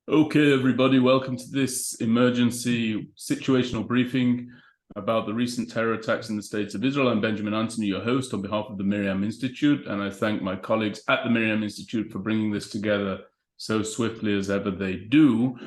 Okay, everybody, welcome to this emergency situational briefing about the recent terror attacks in the States of Israel. I'm Benjamin Anthony, your host on behalf of the MirYam Institute, and I thank my colleagues at the MirYam Institute for bringing this together so swiftly as ever they do.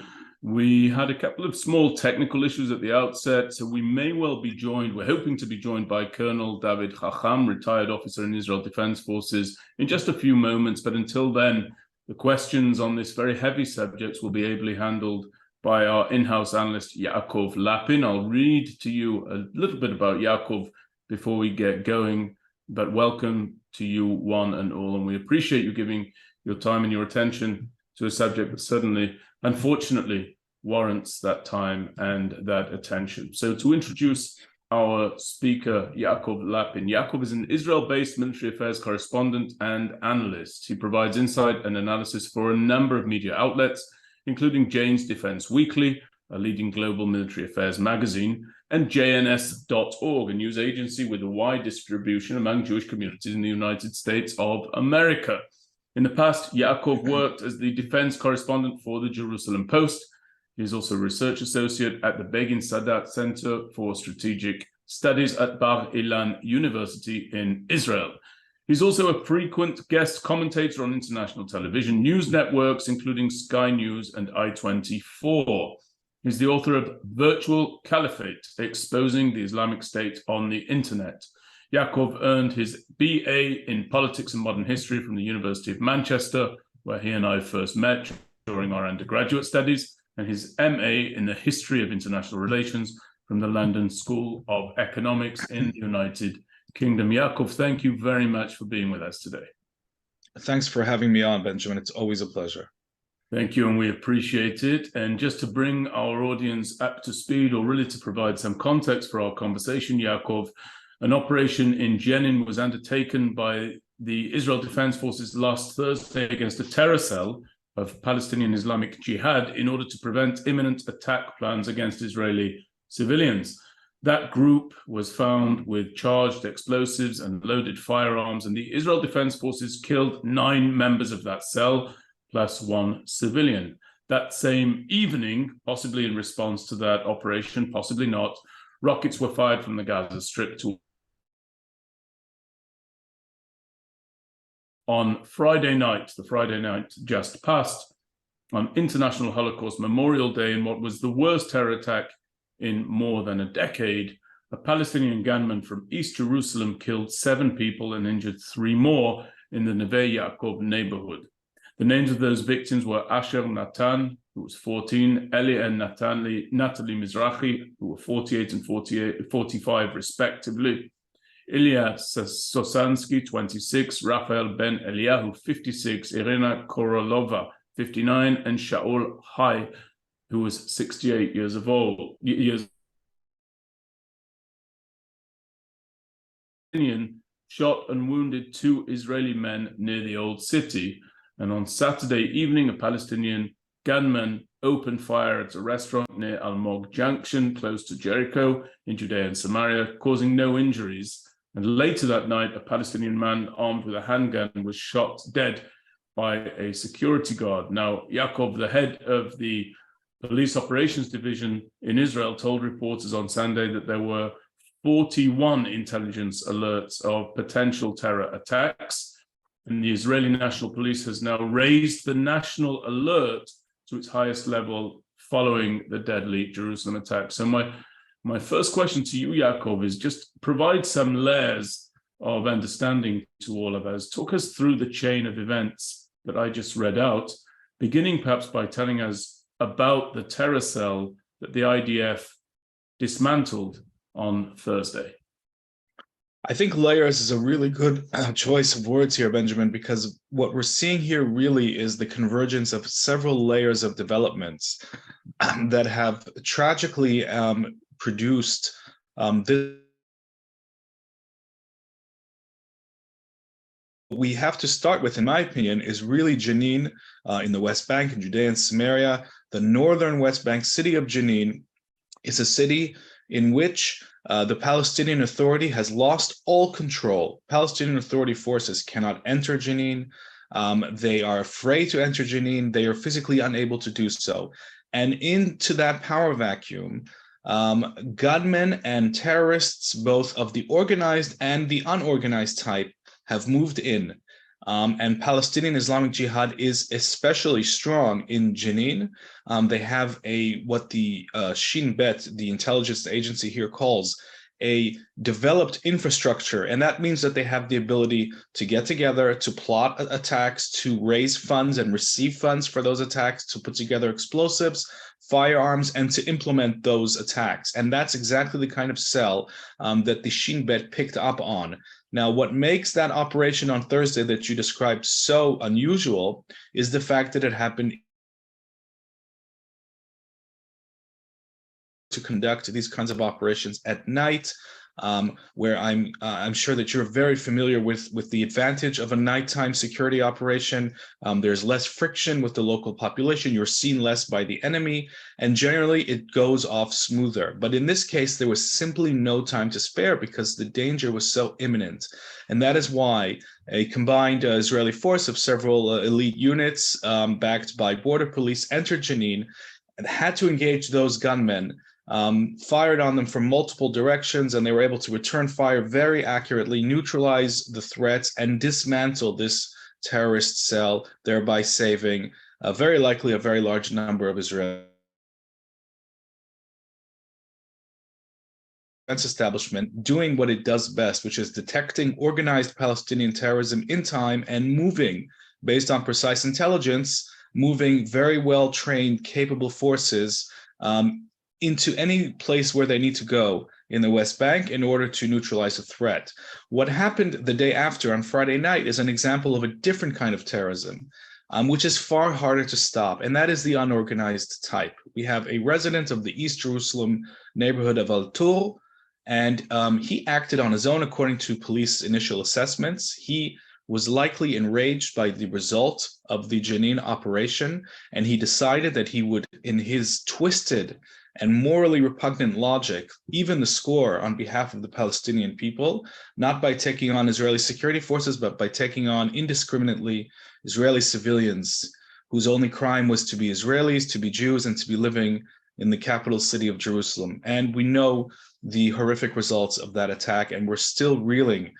We had a couple of small technical issues at the outset, so we may well be joined, we're hoping to be joined by Colonel David Hacham, retired officer in Israel Defense Forces, in just a few moments, but until then, the questions on this very heavy subject will be ably handled by our in-house analyst, Yaakov Lappin. I'll read to you a little bit about Yaakov before we get going, but welcome to you one and all, and we appreciate you giving your time and your attention to a subject that suddenly, unfortunately, warrants that time and that attention. So to introduce our speaker, Yaakov Lappin. Yaakov is an Israel-based military affairs correspondent and analyst. He provides insight and analysis for a number of media outlets, including Jane's Defense Weekly, a leading global military affairs magazine, and JNS.org, a news agency with a wide distribution among Jewish communities in the United States of America. In the past, Yaakov worked as the defense correspondent for the Jerusalem Post. He is also a research associate at the Begin Sadat Center for Strategic Studies at Bar Ilan University in Israel. He's also a frequent guest commentator on international television news networks, including Sky News and I-24. He's the author of Virtual Caliphate, Exposing the Islamic State on the Internet. Yaakov earned his BA in Politics and Modern History from the University of Manchester, where he and I first met during our undergraduate studies, and his MA in the History of International Relations from the London School of Economics in the United Kingdom. Yaakov, thank you very much for being with us today. Thanks for having me on, Benjamin. It's always a pleasure. Thank you, and we appreciate it. And just to bring our audience up to speed, or really to provide some context for our conversation, Yaakov, an operation in Jenin was undertaken by the Israel Defense Forces last Thursday against a terror cell of Palestinian Islamic Jihad in order to prevent imminent attack plans against Israeli civilians. That group was found with charged explosives and loaded firearms, and the Israel Defense Forces killed 9 members of that cell, plus 1 civilian. That same evening, possibly in response to that operation, possibly not, rockets were fired from the Gaza Strip to on Friday night, the Friday night just passed, on International Holocaust Memorial Day, in what was the worst terror attack in more than a decade, a Palestinian gunman from East Jerusalem killed 7 people and injured 3 more in the Neve Yaakov neighborhood. The names of those victims were Asher Natan, who was 14, Eli and Natalie Mizrahi, who were 48 and 45 respectively, Ilya Sosansky, 26, Rafael Ben Eliyahu, 56, Irina Korolova, 59, and Shaul Hai, who was 68 years old. Shot and wounded 2 Israeli men near the old city. And on Saturday evening, a Palestinian gunman opened fire at a restaurant near Almog Junction, close to Jericho in Judea and Samaria, causing no injuries. And later that night, a Palestinian man armed with a handgun was shot dead by a security guard. Now, Yaakov, the head of the Police Operations Division in Israel, told reporters on Sunday that there were 41 intelligence alerts of potential terror attacks. And the Israeli National Police has now raised the national alert to its highest level following the deadly Jerusalem attack. So my first question to you, Yaakov, is just provide some layers of understanding to all of us. Talk us through the chain of events that I just read out, beginning perhaps by telling us about the terror cell that the IDF dismantled on Thursday. I think layers is a really good choice of words here, Benjamin, because what we're seeing here really is the convergence of several layers of developments that have tragically produced this. What we have to start with, in my opinion, is really Jenin in the West Bank, in Judea and Samaria. The northern West Bank city of Jenin is a city in which the Palestinian Authority has lost all control. Palestinian Authority forces cannot enter Jenin. They are afraid to enter Jenin. They are physically unable to do so. And into that power vacuum, gunmen and terrorists, both of the organized and the unorganized type, have moved in. And Palestinian Islamic Jihad is especially strong in Jenin. They have what the Shin Bet, the intelligence agency here, calls a developed infrastructure. And that means that they have the ability to get together, to plot attacks, to raise funds and receive funds for those attacks, to put together explosives, firearms, and to implement those attacks. And that's exactly the kind of cell that the Shin Bet picked up on. Now, what makes that operation on Thursday that you described so unusual is the fact that it happened to conduct these kinds of operations at night, where I'm sure that you're very familiar with the advantage of a nighttime security operation. There's less friction with the local population. You're seen less by the enemy, and generally it goes off smoother. But in this case, there was simply no time to spare because the danger was so imminent. And that is why a combined Israeli force of several elite units, backed by border police, entered Jenin and had to engage those gunmen. Fired on them from multiple directions, and they were able to return fire very accurately, neutralize the threats, and dismantle this terrorist cell, thereby saving very likely a very large number of Israeli defense establishment doing what it does best, which is detecting organized Palestinian terrorism in time and moving, based on precise intelligence, moving very well-trained, capable forces into any place where they need to go in the West Bank in order to neutralize a threat. What happened the day after, on Friday night, is an example of a different kind of terrorism, which is far harder to stop, and that is the unorganized type. We have a resident of the East Jerusalem neighborhood of Al-Tur, and he acted on his own according to police initial assessments. He was likely enraged by the result of the Jenin operation, and he decided that he would, in his twisted and morally repugnant logic, even the score on behalf of the Palestinian people, not by taking on Israeli security forces, but by taking on indiscriminately Israeli civilians whose only crime was to be Israelis, to be Jews, and to be living in the capital city of Jerusalem. And we know the horrific results of that attack, and we're still reeling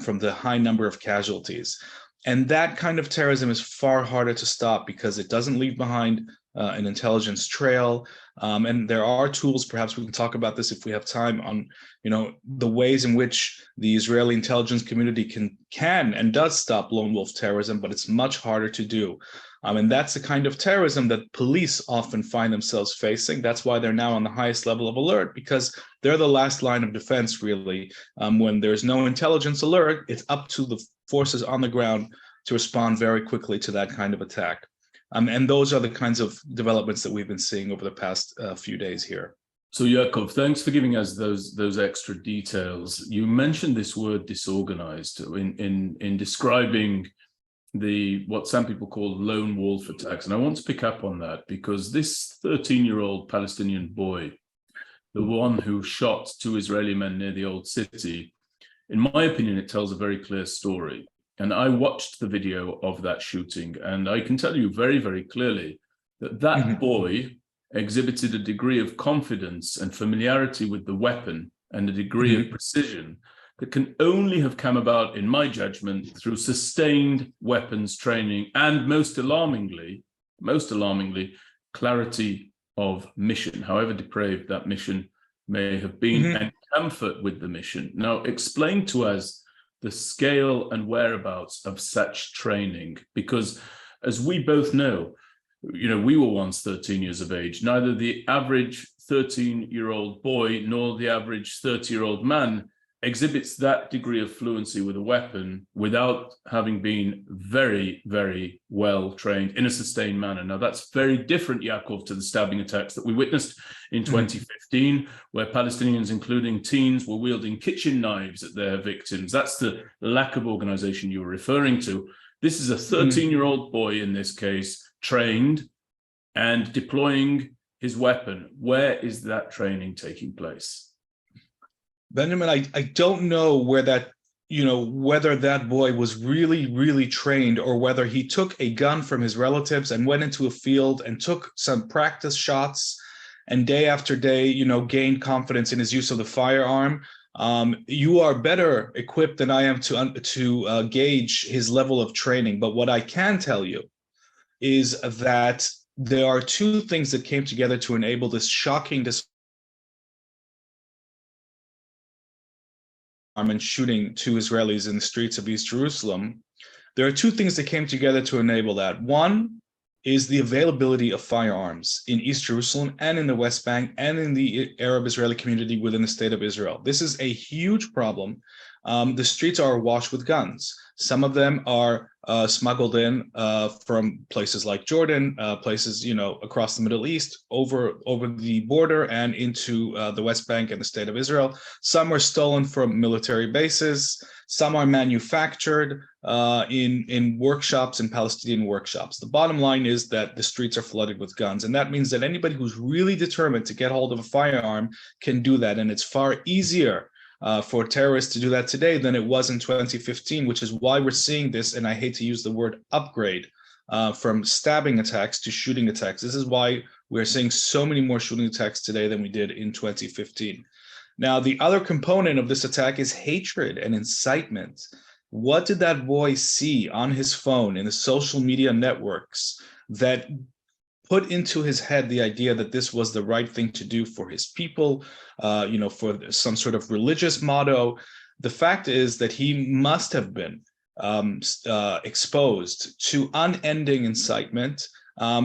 from the high number of casualties. And that kind of terrorism is far harder to stop because it doesn't leave behind an intelligence trail. And there are tools, perhaps we can talk about this if we have time, on the ways in which the Israeli intelligence community can and does stop lone wolf terrorism, but it's much harder to do. And that's the kind of terrorism that police often find themselves facing. That's why they're now on the highest level of alert, because they're the last line of defense, really. When there's no intelligence alert, it's up to the forces on the ground to respond very quickly to that kind of attack. And those are the kinds of developments that we've been seeing over the past few days here. So Yaakov, thanks for giving us those extra details. You mentioned this word disorganized in describing what some people call lone wolf attacks. And I want to pick up on that because this 13-year-old Palestinian boy, the one who shot 2 Israeli men near the old city, in my opinion, it tells a very clear story. And I watched the video of that shooting, and I can tell you very, very clearly that boy exhibited a degree of confidence and familiarity with the weapon and a degree of precision that can only have come about, in my judgment, through sustained weapons training and, most alarmingly, clarity of mission, however depraved that mission may have been, and comfort with the mission. Now, explain to us the scale and whereabouts of such training, because as we both know, we were once 13 years of age. Neither the average 13-year-old boy nor the average 30-year-old man exhibits that degree of fluency with a weapon without having been very, very well trained in a sustained manner. Now, that's very different, Yaakov, to the stabbing attacks that we witnessed in 2015, where Palestinians, including teens, were wielding kitchen knives at their victims. That's the lack of organization you were referring to. This is a 13-year-old boy, in this case, trained and deploying his weapon. Where is that training taking place? Benjamin, I don't know where that whether that boy was really, really trained, or whether he took a gun from his relatives and went into a field and took some practice shots and day after day, gained confidence in his use of the firearm. You are better equipped than I am to gauge his level of training. But what I can tell you is that there are two things that came together to enable this shocking and shooting two Israelis in the streets of East Jerusalem. There are two things that came together to enable that. One is the availability of firearms in East Jerusalem and in the West Bank and in the Arab Israeli community within the state of Israel. This is a huge problem. The streets are awash with guns. Some of them are smuggled in from places like Jordan, places across the Middle East, over the border and into the West Bank and the state of Israel. Some are stolen from military bases. Some are manufactured in workshops, in Palestinian workshops. The bottom line is that the streets are flooded with guns, and that means that anybody who's really determined to get hold of a firearm can do that, and it's far easier for terrorists to do that today than it was in 2015, which is why we're seeing this, and I hate to use the word upgrade, from stabbing attacks to shooting attacks. This is why we're seeing so many more shooting attacks today than we did in 2015. Now, the other component of this attack is hatred and incitement. What did that boy see on his phone in the social media networks that put into his head the idea that this was the right thing to do for his people, for some sort of religious motto? The fact is that he must have been exposed to unending incitement,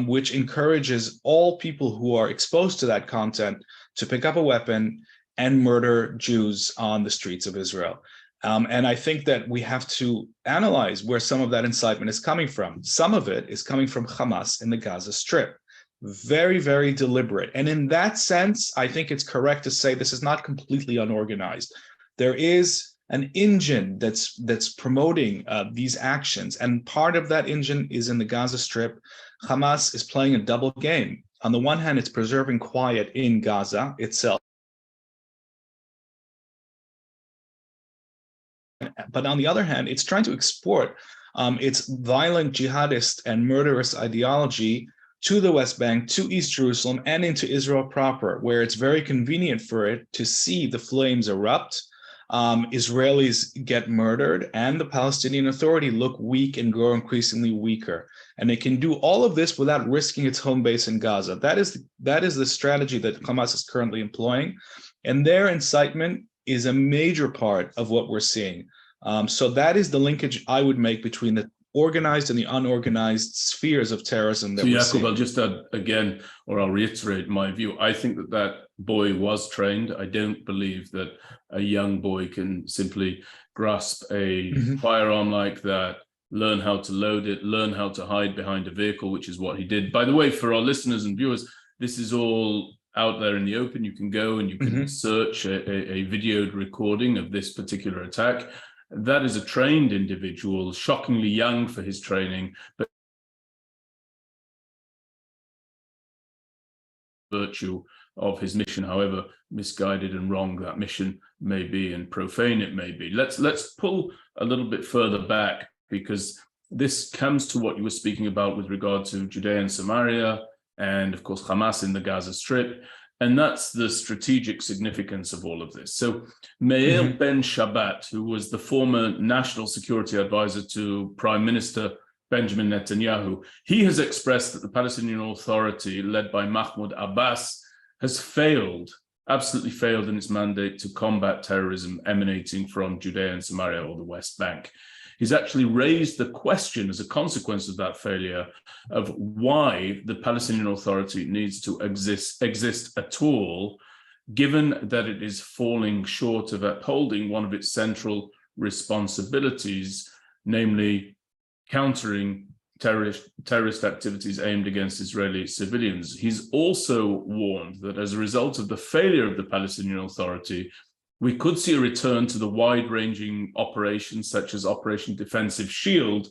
which encourages all people who are exposed to that content to pick up a weapon and murder Jews on the streets of Israel. And I think that we have to analyze where some of that incitement is coming from. Some of it is coming from Hamas in the Gaza Strip. Very, very deliberate. And in that sense, I think it's correct to say this is not completely unorganized. There is an engine that's promoting these actions. And part of that engine is in the Gaza Strip. Hamas is playing a double game. On the one hand, it's preserving quiet in Gaza itself. But on the other hand, it's trying to export its violent jihadist and murderous ideology to the West Bank, to East Jerusalem, and into Israel proper, where it's very convenient for it to see the flames erupt, Israelis get murdered, and the Palestinian Authority look weak and grow increasingly weaker. And it can do all of this without risking its home base in Gaza. That is the strategy that Hamas is currently employing. And their incitement is a major part of what we're seeing. So that is the linkage I would make between the organized and the unorganized spheres of terrorism that we're Yaakov, seeing. I'll just add again, or I'll reiterate my view. I think that boy was trained. I don't believe that a young boy can simply grasp a firearm like that, learn how to load it, learn how to hide behind a vehicle, which is what he did. By the way, for our listeners and viewers, this is all out there in the open. You can go and you can search a videoed recording of this particular attack. That is a trained individual, shockingly young for his training, but virtue of his mission, however misguided and wrong that mission may be and profane it may be. Let's pull a little bit further back, because this comes to what you were speaking about with regard to Judea and Samaria, and of course Hamas in the Gaza Strip. And that's the strategic significance of all of this. So Meir Ben Shabbat, who was the former national security advisor to Prime Minister Benjamin Netanyahu, he has expressed that the Palestinian Authority, led by Mahmoud Abbas, has failed, absolutely failed in its mandate to combat terrorism emanating from Judea and Samaria, or the West Bank. He's actually raised the question, as a consequence of that failure, of why the Palestinian Authority needs to exist at all, given that it is falling short of upholding one of its central responsibilities, namely countering terrorist activities aimed against Israeli civilians. He's also warned that as a result of the failure of the Palestinian Authority, we could see a return to the wide-ranging operations such as Operation Defensive Shield,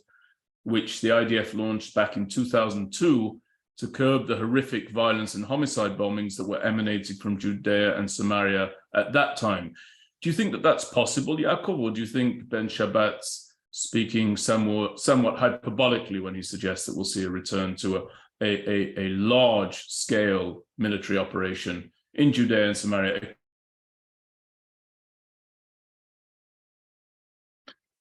which the IDF launched back in 2002 to curb the horrific violence and homicide bombings that were emanating from Judea and Samaria at that time. Do you think that that's possible, Yaakov, or do you think Ben Shabbat's speaking somewhat hyperbolically when he suggests that we'll see a return to a large-scale military operation in Judea and Samaria?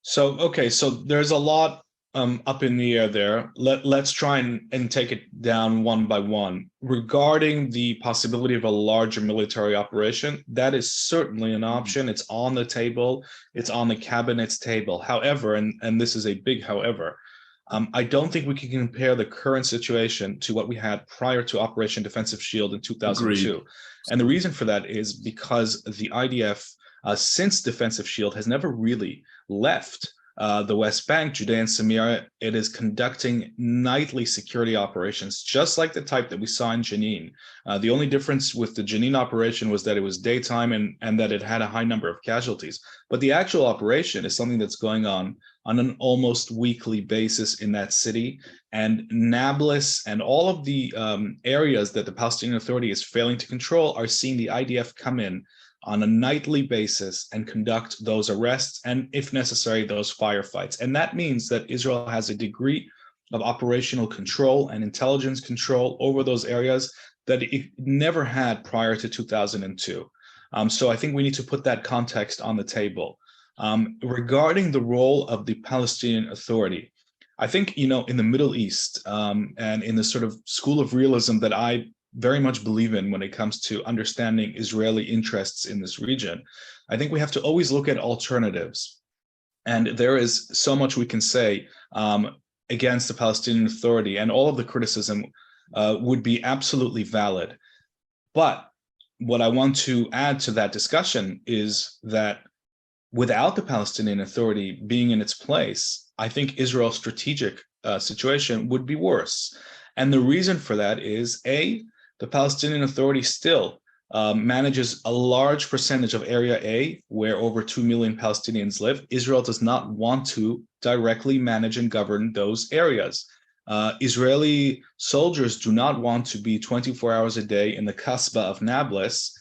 So, okay, so there's a lot up in the air there. Let's try and take it down one by one. Regarding the possibility of a larger military operation, that is certainly an option. It's on the table. It's on the cabinet's table. However, and this is a big however, I don't think we can compare the current situation to what we had prior to Operation Defensive Shield in 2002. Agreed. And the reason for that is because the IDF, since Defensive Shield, has never really left the West Bank, Judea and Samaria. It is conducting nightly security operations, just like the type that we saw in Jenin. The only difference with the Jenin operation was that it was daytime and that it had a high number of casualties. But the actual operation is something that's going on an almost weekly basis in that city. And Nablus and all of the areas that the Palestinian Authority is failing to control are seeing the IDF come in on a nightly basis and conduct those arrests and, if necessary, those firefights. And that means that Israel has a degree of operational control and intelligence control over those areas that it never had prior to 2002. So I think we need to put that context on the table. Regarding the role of the Palestinian Authority, I think, in the Middle East and in the sort of school of realism that I very much believe in when it comes to understanding Israeli interests in this region, I think we have to always look at alternatives. And there is so much we can say against the Palestinian Authority, and all of the criticism would be absolutely valid. But what I want to add to that discussion is that without the Palestinian Authority being in its place, I think Israel's strategic situation would be worse. And the reason for that is, the Palestinian Authority still manages a large percentage of Area A, where over 2 million Palestinians live. Israel does not want to directly manage and govern those areas. Israeli soldiers do not want to be 24 hours a day in the Kasbah of Nablus.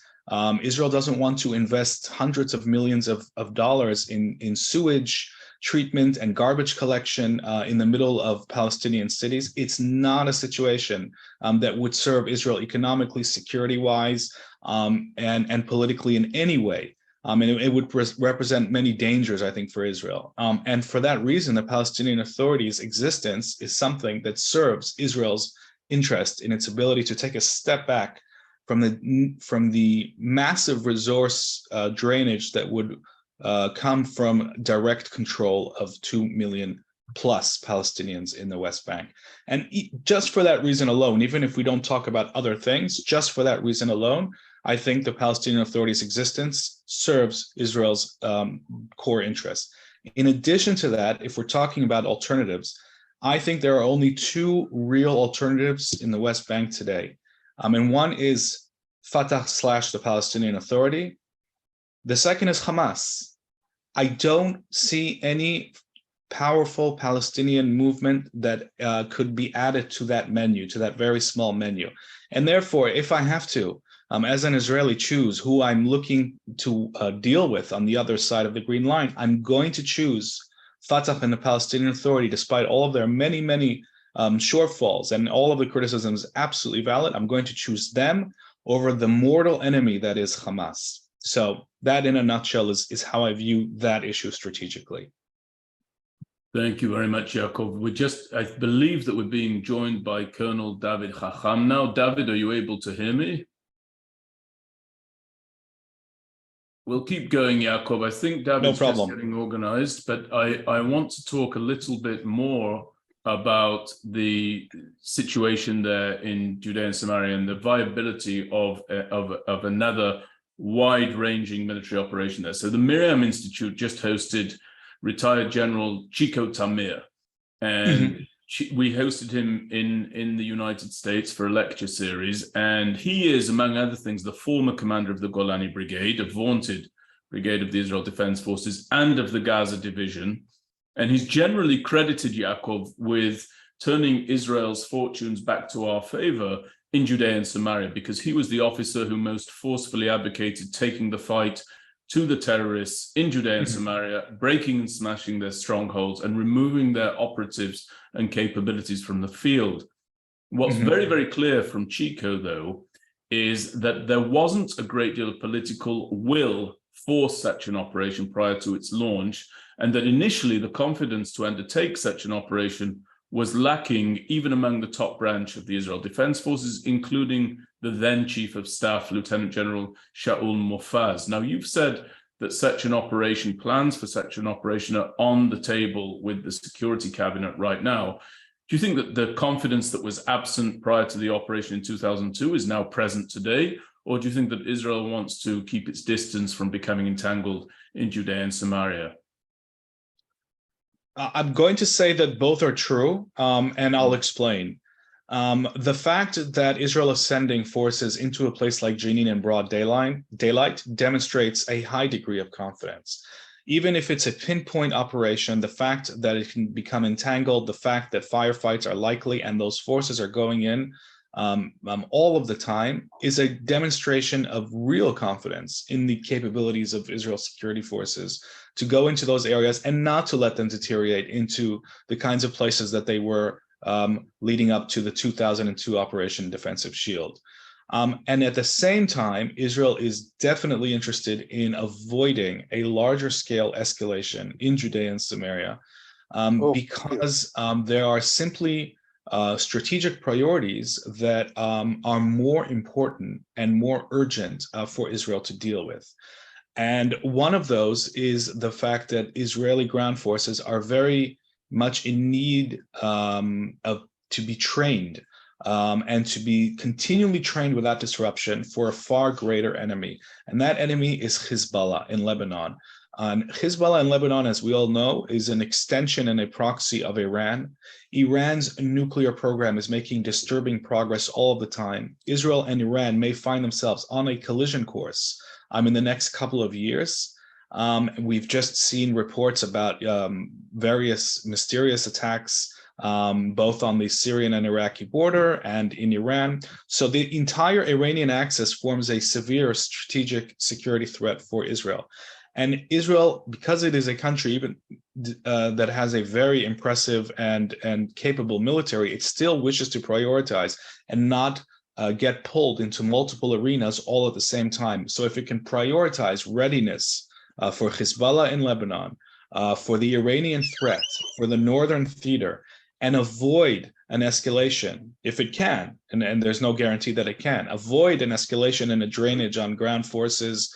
Israel doesn't want to invest hundreds of millions of dollars in sewage treatment and garbage collection in the middle of Palestinian cities. It's not a situation that would serve Israel economically, security-wise, and politically in any way. And it would represent many dangers, I think, for Israel. And for that reason, the Palestinian Authority's existence is something that serves Israel's interest in its ability to take a step back from the massive resource drainage that would come from direct control of 2 million plus Palestinians in the West Bank. And just for that reason alone, even if we don't talk about other things, just for that reason alone, I think the Palestinian Authority's existence serves Israel's core interests. In addition to that, if we're talking about alternatives, I think there are only two real alternatives in the West Bank today. And one is Fatah / the Palestinian Authority. The second is Hamas. I don't see any powerful Palestinian movement that could be added to that menu, to that very small menu. And therefore, if I have to, as an Israeli, choose who I'm looking to deal with on the other side of the green line, I'm going to choose Fatah and the Palestinian Authority, despite all of their many, many shortfalls and all of the criticisms absolutely valid. I'm going to choose them over the mortal enemy that is Hamas. So that, in a nutshell, is how I view that issue strategically. Thank you very much, Yaakov. I believe that we're being joined by Colonel David Hacham now. David, are you able to hear me? We'll keep going, Yaakov. I think David's just getting organized, but I want to talk a little bit more about the situation there in Judea and Samaria and the viability of another wide-ranging military operation there. So the MirYam Institute just hosted retired General Chico Tamir, and we hosted him in the United States for a lecture series, and he is, among other things, the former commander of the Golani Brigade, a vaunted brigade of the Israel Defense Forces and of the Gaza Division, and he's generally credited, Yaakov, with turning Israel's fortunes back to our favor in Judea and Samaria, because he was the officer who most forcefully advocated taking the fight to the terrorists in Judea and Samaria, breaking and smashing their strongholds and removing their operatives and capabilities from the field. What's very, very clear from Chico, though, is that there wasn't a great deal of political will for such an operation prior to its launch, and that initially the confidence to undertake such an operation was lacking even among the top branch of the Israel Defense Forces, including the then Chief of Staff, Lieutenant General Shaul Mofaz. Now, you've said that such an operation, plans for such an operation are on the table with the Security Cabinet right now. Do you think that the confidence that was absent prior to the operation in 2002 is now present today? Or do you think that Israel wants to keep its distance from becoming entangled in Judea and Samaria? I'm going to say that both are true, and I'll explain. The fact that Israel is sending forces into a place like Jenin in broad daylight demonstrates a high degree of confidence. Even if it's a pinpoint operation, the fact that it can become entangled, the fact that firefights are likely and those forces are going in all of the time is a demonstration of real confidence in the capabilities of Israel's security forces to go into those areas and not to let them deteriorate into the kinds of places that they were leading up to the 2002 Operation Defensive Shield. And at the same time, Israel is definitely interested in avoiding a larger scale escalation in Judea and Samaria because there are simply strategic priorities that are more important and more urgent for Israel to deal with. And one of those is the fact that Israeli ground forces are very much in need to be trained and to be continually trained without disruption for a far greater enemy. And that enemy is Hezbollah in Lebanon. Hezbollah in Lebanon, as we all know, is an extension and a proxy of Iran. Iran's nuclear program is making disturbing progress all of the time. Israel and Iran may find themselves on a collision course in the next couple of years. We've just seen reports about various mysterious attacks both on the Syrian and Iraqi border and in Iran. So the entire Iranian axis forms a severe strategic security threat for Israel. And Israel, because it is a country even that has a very impressive and capable military, it still wishes to prioritize and not get pulled into multiple arenas all at the same time. So if it can prioritize readiness for Hezbollah in Lebanon, for the Iranian threat, for the northern theater, and avoid an escalation, if it can, and there's no guarantee that it can, avoid an escalation and a drainage on ground forces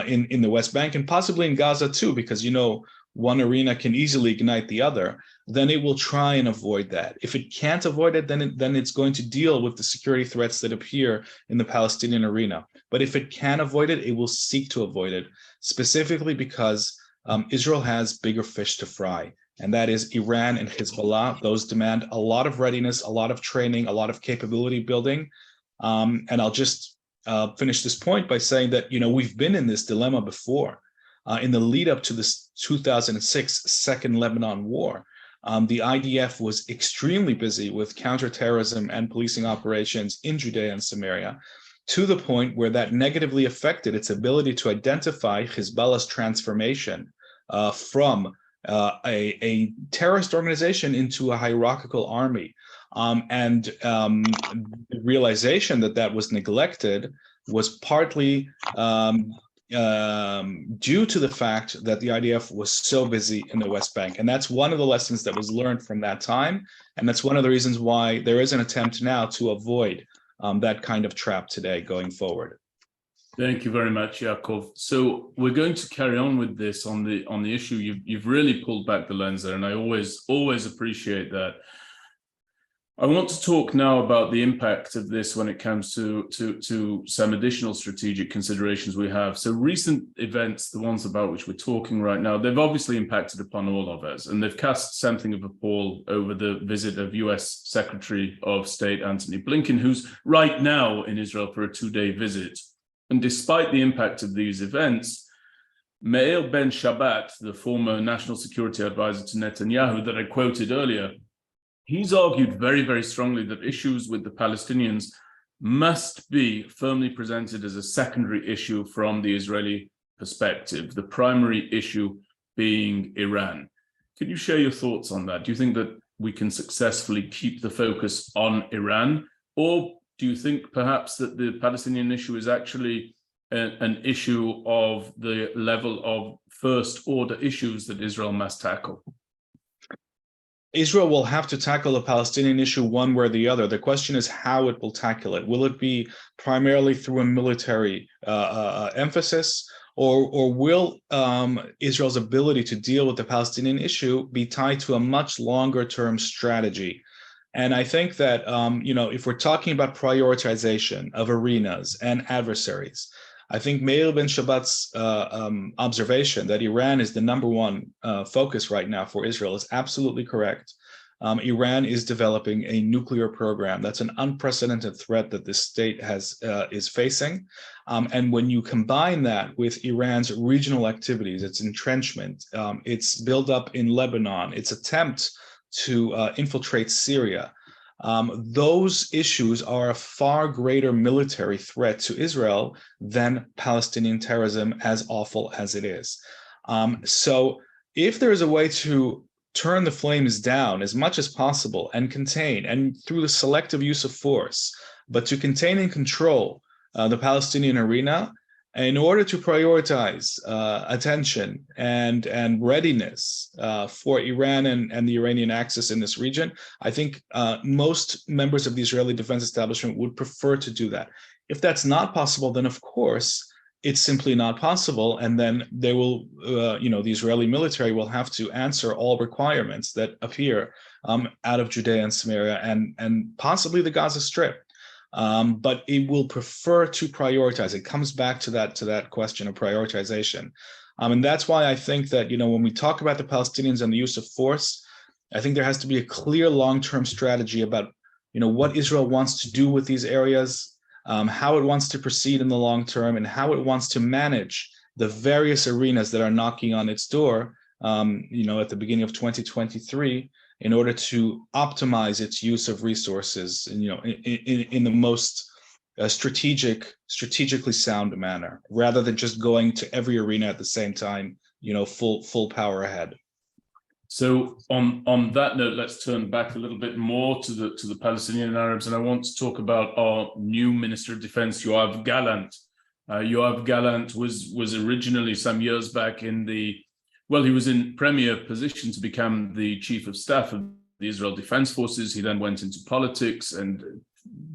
in the West Bank and possibly in Gaza too, because, you know, one arena can easily ignite the other, then it will try and avoid that. If it can't avoid it, then it's going to deal with the security threats that appear in the Palestinian arena. But if it can avoid it, it will seek to avoid it, specifically because Israel has bigger fish to fry. And that is Iran and Hezbollah. Those demand a lot of readiness, a lot of training, a lot of capability building. And I'll just finish this point by saying that, you know, we've been in this dilemma before. In the lead up to this 2006 Second Lebanon War, the IDF was extremely busy with counterterrorism and policing operations in Judea and Samaria, to the point where that negatively affected its ability to identify Hezbollah's transformation from a terrorist organization into a hierarchical army. And the realization that that was neglected was partly due to the fact that the IDF was so busy in the West Bank. And that's one of the lessons that was learned from that time. And that's one of the reasons why there is an attempt now to avoid that kind of trap today going forward. Thank you very much, Yaakov. So we're going to carry on with this on the issue. You've really pulled back the lens there, and I always appreciate that. I want to talk now about the impact of this when it comes to some additional strategic considerations we have. So recent events, the ones about which we're talking right now, they've obviously impacted upon all of us, and they've cast something of a pall over the visit of US Secretary of State Antony Blinken, who's right now in Israel for a 2-day visit. And despite the impact of these events, Meir Ben Shabbat, the former national security advisor to Netanyahu that I quoted earlier, he's argued very, very strongly that issues with the Palestinians must be firmly presented as a secondary issue from the Israeli perspective, the primary issue being Iran. Can you share your thoughts on that? Do you think that we can successfully keep the focus on Iran, or do you think perhaps that the Palestinian issue is actually an issue of the level of first order issues that Israel must tackle? Israel will have to tackle the Palestinian issue one way or the other. The question is how it will tackle it. Will it be primarily through a military emphasis, or will Israel's ability to deal with the Palestinian issue be tied to a much longer term strategy? And I think that, if we're talking about prioritization of arenas and adversaries, I think Meir Ben Shabbat's observation that Iran is the number one focus right now for Israel is absolutely correct. Iran is developing a nuclear program. That's an unprecedented threat that this state is facing. And when you combine that with Iran's regional activities, its entrenchment, its buildup in Lebanon, its attempt to infiltrate Syria, those issues are a far greater military threat to Israel than Palestinian terrorism, as awful as it is. So if there is a way to turn the flames down as much as possible and contain, and through the selective use of force, but to contain and control the Palestinian arena, in order to prioritize attention and readiness for Iran and the Iranian axis in this region, I think most members of the Israeli defense establishment would prefer to do that. If that's not possible, then of course it's simply not possible, and then they will, the Israeli military will have to answer all requirements that appear out of Judea and Samaria and possibly the Gaza Strip. But it will prefer to prioritize. It comes back to that question of prioritization. And that's why I think that, when we talk about the Palestinians and the use of force, I think there has to be a clear long-term strategy about, what Israel wants to do with these areas, how it wants to proceed in the long term, and how it wants to manage the various arenas that are knocking on its door, at the beginning of 2023, in order to optimize its use of resources, in the most strategically sound manner, rather than just going to every arena at the same time, full power ahead. So on that note, let's turn back a little bit more to the Palestinian Arabs, and I want to talk about our new Minister of Defense, Yoav Gallant. Yoav Gallant was originally some years back he was in premier position to become the chief of staff of the Israel Defense Forces. He then went into politics and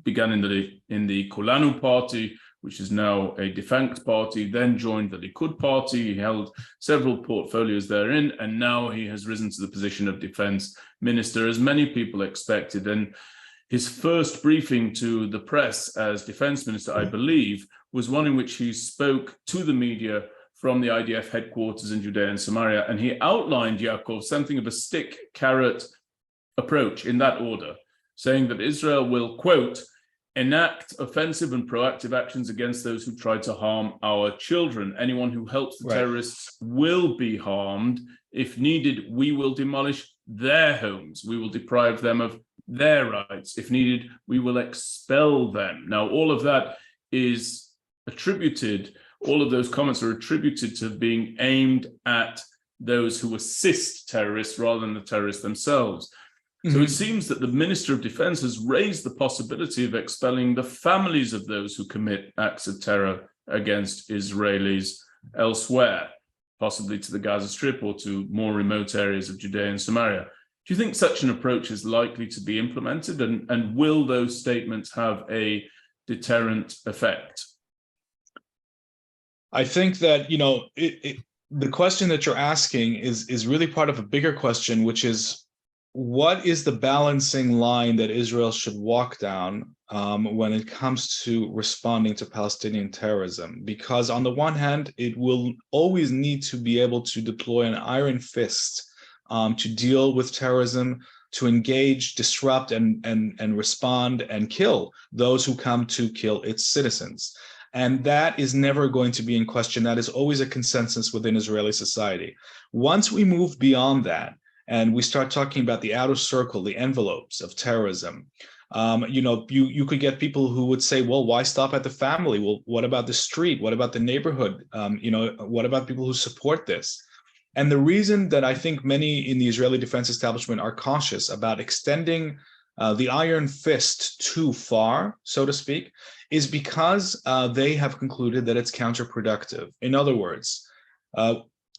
began in the Kulanu party, which is now a defunct party, then joined the Likud party. He held several portfolios therein, and now he has risen to the position of defense minister, as many people expected. And his first briefing to the press as defense minister, I believe, was one in which he spoke to the media from the IDF headquarters in Judea and Samaria, and he outlined, Yaakov, something of a stick-carrot approach in that order, saying that Israel will, quote, enact offensive and proactive actions against those who try to harm our children. Anyone who helps the terrorists will be harmed. If needed, we will demolish their homes. We will deprive them of their rights. If needed, we will expel them. Now, all of that is attributed, all of those comments are attributed to being aimed at those who assist terrorists rather than the terrorists themselves. So it seems that the Minister of Defense has raised the possibility of expelling the families of those who commit acts of terror against Israelis elsewhere, possibly to the Gaza Strip or to more remote areas of Judea and Samaria. Do you think such an approach is likely to be implemented, and will those statements have a deterrent effect? I think that, the question that you're asking is really part of a bigger question, which is, what is the balancing line that Israel should walk down when it comes to responding to Palestinian terrorism? Because on the one hand, it will always need to be able to deploy an iron fist to deal with terrorism, to engage, disrupt, and respond and kill those who come to kill its citizens. And that is never going to be in question. That is always a consensus within Israeli society. Once we move beyond that, and we start talking about the outer circle, the envelopes of terrorism, You could get people who would say, well, why stop at the family? Well, what about the street? What about the neighborhood? What about people who support this? And the reason that I think many in the Israeli defense establishment are cautious about extending the iron fist too far, so to speak, is because they have concluded that it's counterproductive. In other words,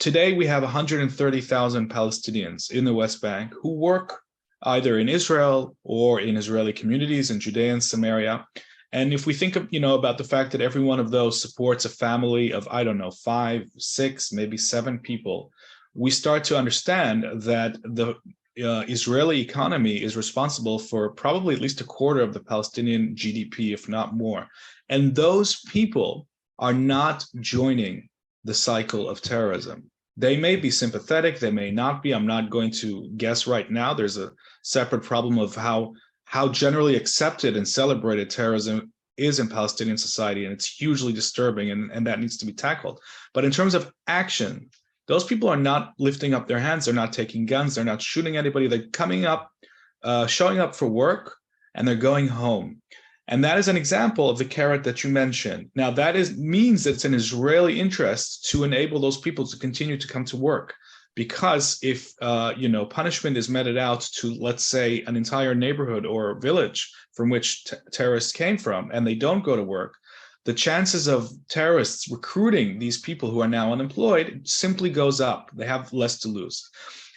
today we have 130,000 Palestinians in the West Bank who work either in Israel or in Israeli communities in Judea and Samaria. And if we think of, about the fact that every one of those supports a family of, 5, 6, maybe 7 people, we start to understand that the Israeli economy is responsible for probably at least a quarter of the Palestinian GDP, if not more. And those people are not joining the cycle of terrorism. They may be sympathetic, they may not be. I'm not going to guess right now. There's a separate problem of how generally accepted and celebrated terrorism is in Palestinian society, and it's hugely disturbing, and that needs to be tackled. But in terms of action, those people are not lifting up their hands, they're not taking guns, they're not shooting anybody, they're coming up, showing up for work, and they're going home. And that is an example of the carrot that you mentioned. Now, that means that it's an Israeli interest to enable those people to continue to come to work. Because if punishment is meted out to, let's say, an entire neighborhood or village from which terrorists came from, and they don't go to work, the chances of terrorists recruiting these people who are now unemployed simply goes up. They have less to lose.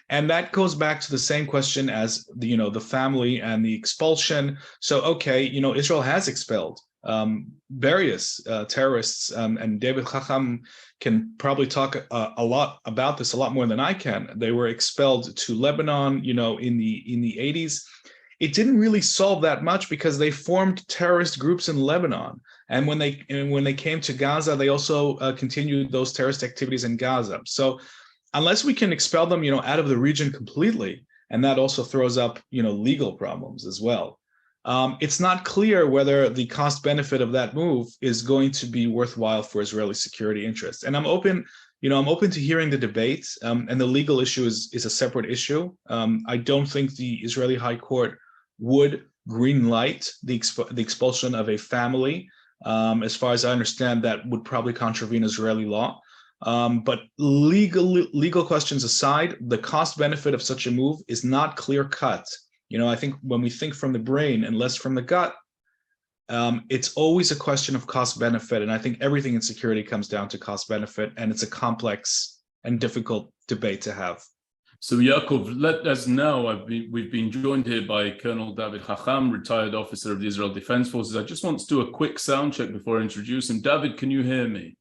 And that goes back to the same question as the family and the expulsion. So, okay, Israel has expelled various terrorists, and David Hacham can probably talk a lot about this, a lot more than I can. They were expelled to Lebanon, in the 80s. It didn't really solve that much because they formed terrorist groups in Lebanon. And when they came to Gaza, they also continued those terrorist activities in Gaza. So unless we can expel them, out of the region completely, and that also throws up, legal problems as well. It's not clear whether the cost benefit of that move is going to be worthwhile for Israeli security interests. And I'm open to hearing the debate, and the legal issue is a separate issue. I don't think the Israeli High Court would green light the expulsion of a family. As far as I understand, that would probably contravene Israeli law. But legal questions aside, the cost benefit of such a move is not clear cut. I think when we think from the brain and less from the gut, it's always a question of cost benefit. And I think everything in security comes down to cost benefit, and it's a complex and difficult debate to have. So Yaakov, let us know, we've been joined here by Colonel David Hacham, retired officer of the Israel Defense Forces. I just want to do a quick sound check before I introduce him. David, can you hear me?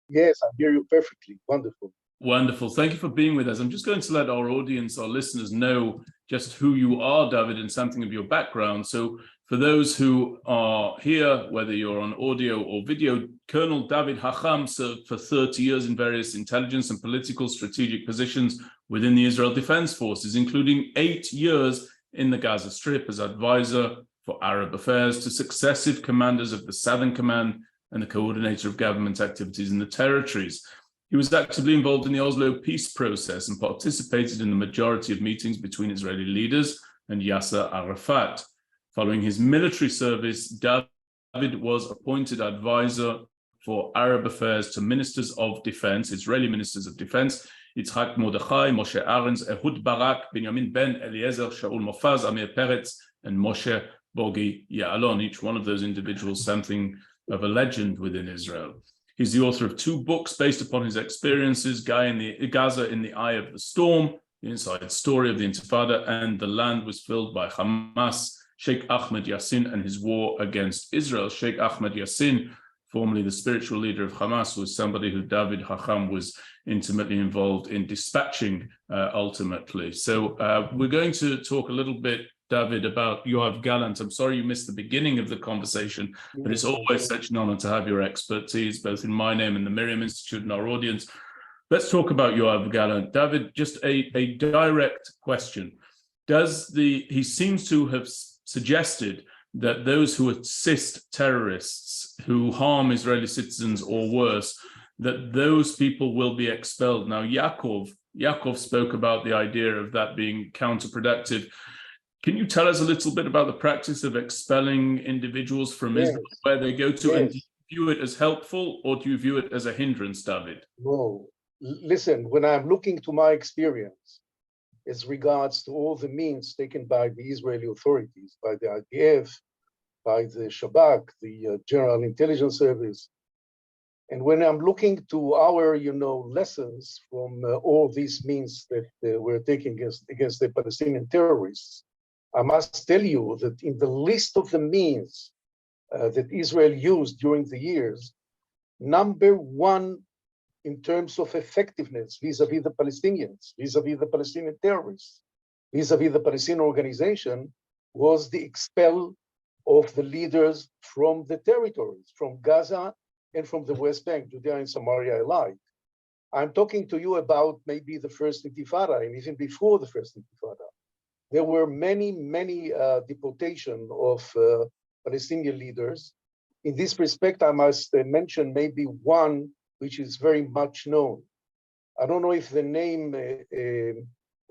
Yes, I hear you perfectly. Wonderful. Wonderful. Thank you for being with us. I'm just going to let our audience, our listeners, know just who you are, David, and something of your background. So for those who are here, whether you're on audio or video, Colonel David Hacham served for 30 years in various intelligence and political strategic positions within the Israel Defense Forces, including 8 years in the Gaza Strip as advisor for Arab affairs to successive commanders of the Southern Command and the coordinator of government activities in the territories. He was actively involved in the Oslo peace process and participated in the majority of meetings between Israeli leaders and Yasser Arafat. Following his military service, David was appointed advisor for Arab affairs to ministers of defense, Israeli ministers of defense, Yitzhak Mordechai, Moshe Arens, Ehud Barak, Benjamin Ben Eliezer, Shaul Mofaz, Amir Peretz, and Moshe Bogi Ya'alon. Each one of those individuals something of a legend within Israel. He's the author of 2 books based upon his experiences, Gaza in the Eye of the Storm, The Inside Story of the Intifada, and The Land Was Filled by Hamas, Sheikh Ahmed Yassin and His War Against Israel. Sheikh Ahmed Yassin, formerly the spiritual leader of Hamas, was somebody who David Hacham was intimately involved in dispatching ultimately. So we're going to talk a little bit, David, about Yoav Gallant. I'm sorry you missed the beginning of the conversation, but it's always such an honor to have your expertise, both in my name and the MirYam Institute and our audience. Let's talk about Yoav Gallant. David, just a direct question. He seems to have suggested that those who assist terrorists who harm Israeli citizens or worse, that those people will be expelled. Now, Yaakov spoke about the idea of that being counterproductive. Can you tell us a little bit about the practice of expelling individuals from Israel, where they go to, and do you view it as helpful or do you view it as a hindrance, David? No, listen, when I'm looking to my experience as regards to all the means taken by the Israeli authorities, by the IDF, by the Shabak, the General Intelligence Service, and when I'm looking to our, lessons from all these means that we're taking against the Palestinian terrorists, I must tell you that in the list of the means that Israel used during the years, number one in terms of effectiveness vis-a-vis the Palestinians, vis-a-vis the Palestinian terrorists, vis-a-vis the Palestinian organization, was the expel of the leaders from the territories, from Gaza and from the West Bank, Judea and Samaria alike. I'm talking to you about maybe the first Intifada, and even before the first Intifada. There were many, many deportation of Palestinian leaders. In this respect, I must mention maybe one which is very much known. I don't know if the name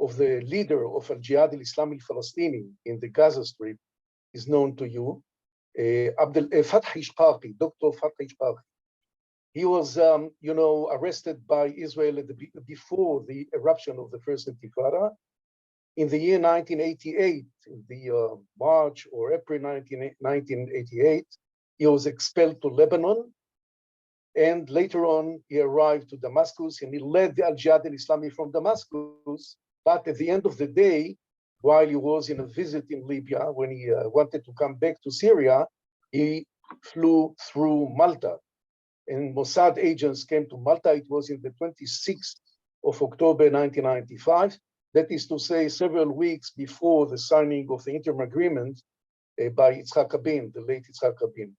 of the leader of Al-Jihad al-Islami al-Falastini in the Gaza Strip is known to you, Fathi Shqaqi, Dr. Fathi Shqaqi. He was, arrested by Israel before the eruption of the first Intifada. In the year 1988, in the March or April 1988, he was expelled to Lebanon. And later on, he arrived to Damascus and he led the Al-Jihad al-Islami from Damascus. But at the end of the day, while he was in a visit in Libya, when he wanted to come back to Syria, he flew through Malta. And Mossad agents came to Malta. It was in the 26th of October, 1995. That is to say, several weeks before the signing of the interim agreement by Yitzhak Rabin, the late Yitzhak Rabin.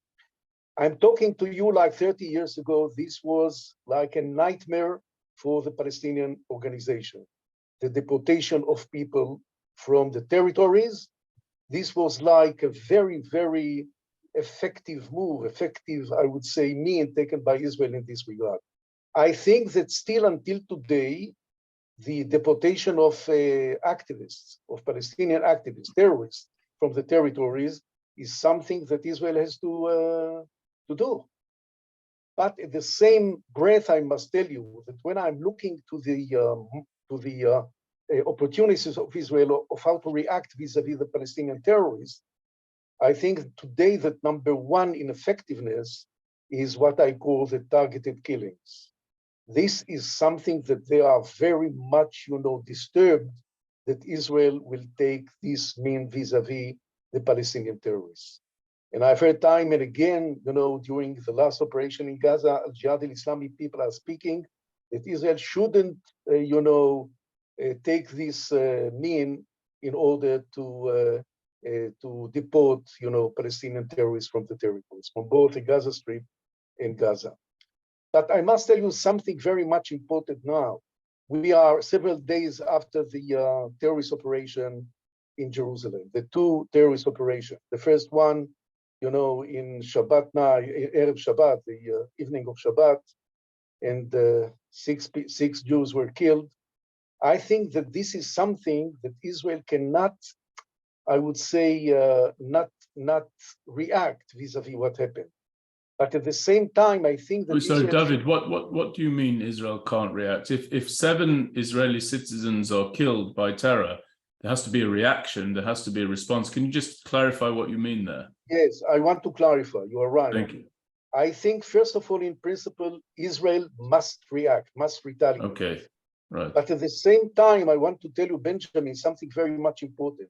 I'm talking to you like 30 years ago. This was like a nightmare for the Palestinian organization. The deportation of people from the territories. This was like a very, very effective move, I would say, mean taken by Israel in this regard. I think that still until today, the deportation of activists, of Palestinian activists, terrorists from the territories is something that Israel has to do. But at the same breath, I must tell you that when I'm looking to the opportunities of Israel of how to react vis-a-vis the Palestinian terrorists, I think today that number one in effectiveness is what I call the targeted killings. This is something that they are very much, disturbed that Israel will take this mean vis-a-vis the Palestinian terrorists. And I've heard time and again, during the last operation in Gaza, Al-Jihad al-Islami people are speaking that Israel shouldn't, take this mean in order to deport, Palestinian terrorists from the territories, from both the Gaza Strip and Gaza. But I must tell you something very much important now. We are several days after the terrorist operation in Jerusalem, the two terrorist operations. The first one, in Shabbat night, Erev Shabbat, the evening of Shabbat, and six Jews were killed. I think that this is something that Israel cannot, I would say, not react vis-a-vis what happened. But at the same time, I think that so David, what do you mean Israel can't react? If 7 Israeli citizens are killed by terror, there has to be a reaction, there has to be a response. Can you just clarify what you mean there? Yes, I want to clarify. You are right. Thank you. I think, first of all, in principle, Israel must react, must retaliate. Okay, right. But at the same time, I want to tell you, Benjamin, something very much important.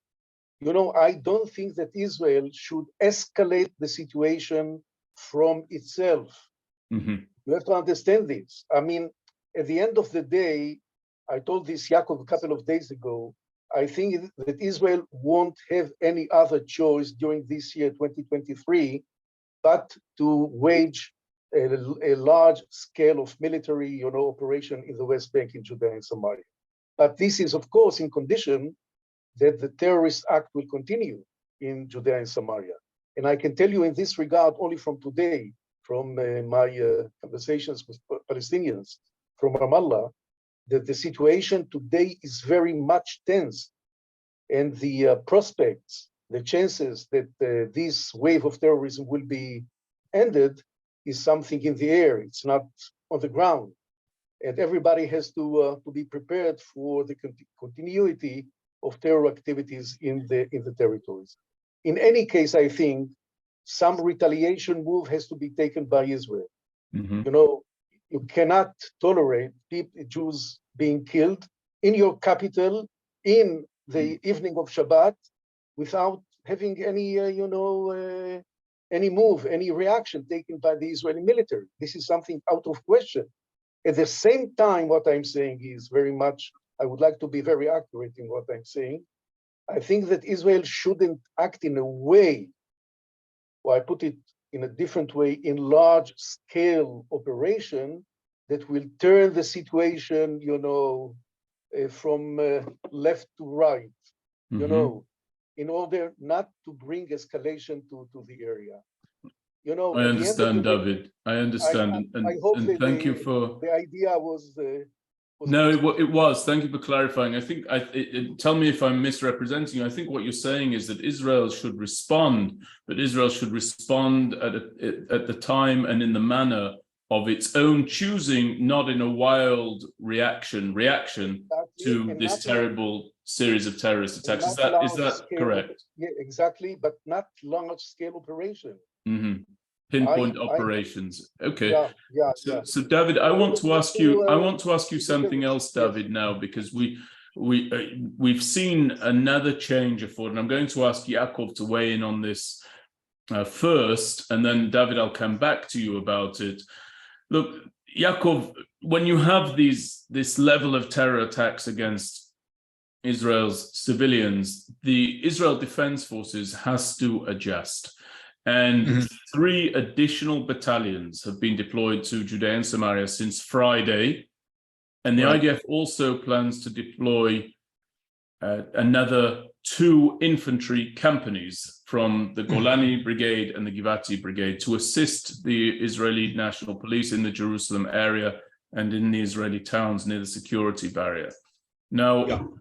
I don't think that Israel should escalate the situation from itself. Mm-hmm. You have to understand this. I mean, at the end of the day, I told this Yaakov a couple of days ago, I think that Israel won't have any other choice during this year, 2023, but to wage a large scale of military operation in the West Bank, in Judea and Samaria. But this is, of course, in condition that the terrorist act will continue in Judea and Samaria. And I can tell you in this regard, only from today, from my conversations with Palestinians from Ramallah, that the situation today is very much tense. and the prospects, the chances that this wave of terrorism will be ended is something in the air. It's not on the ground. And everybody has to be prepared for the continuity of terror activities in the territories. In any case, I think some retaliation move has to be taken by Israel. Mm-hmm. You know, you cannot tolerate Jews being killed in your capital in the evening of Shabbat without having any, any move, any reaction taken by the Israeli military. This is something out of question. At the same time, what I'm saying is very much, I would like to be very accurate in what I'm saying. I think that Israel shouldn't act in a way, or I put it in a different way, in large scale operation that will turn the situation, from left to right, Mm-hmm. In order not to bring escalation to the area. I understand, David. I understand, I hope and that thank you for the idea was. No, it was. Thank you for clarifying. I think tell me if I'm misrepresenting you. I think what you're saying is that Israel should respond, but Israel should respond at the time and in the manner of its own choosing, not in a wild reaction to this terrible series of terrorist attacks. Is that correct? Yeah, exactly, but not large scale operation. Mm-hmm. Pinpoint operations. Okay. Yeah. So David, I want to ask you something else, David, now, because we've seen another change afoot, and I'm going to ask Yaakov to weigh in on this first, and then David, I'll come back to you about it. Look, Yaakov, when you have this level of terror attacks against Israel's civilians, the Israel Defense Forces has to adjust. And 3 additional battalions have been deployed to Judea and Samaria since Friday. And the IDF also plans to deploy another 2 infantry companies from the Golani Brigade and the Givati Brigade to assist the Israeli National Police in the Jerusalem area and in the Israeli towns near the security barrier. Now,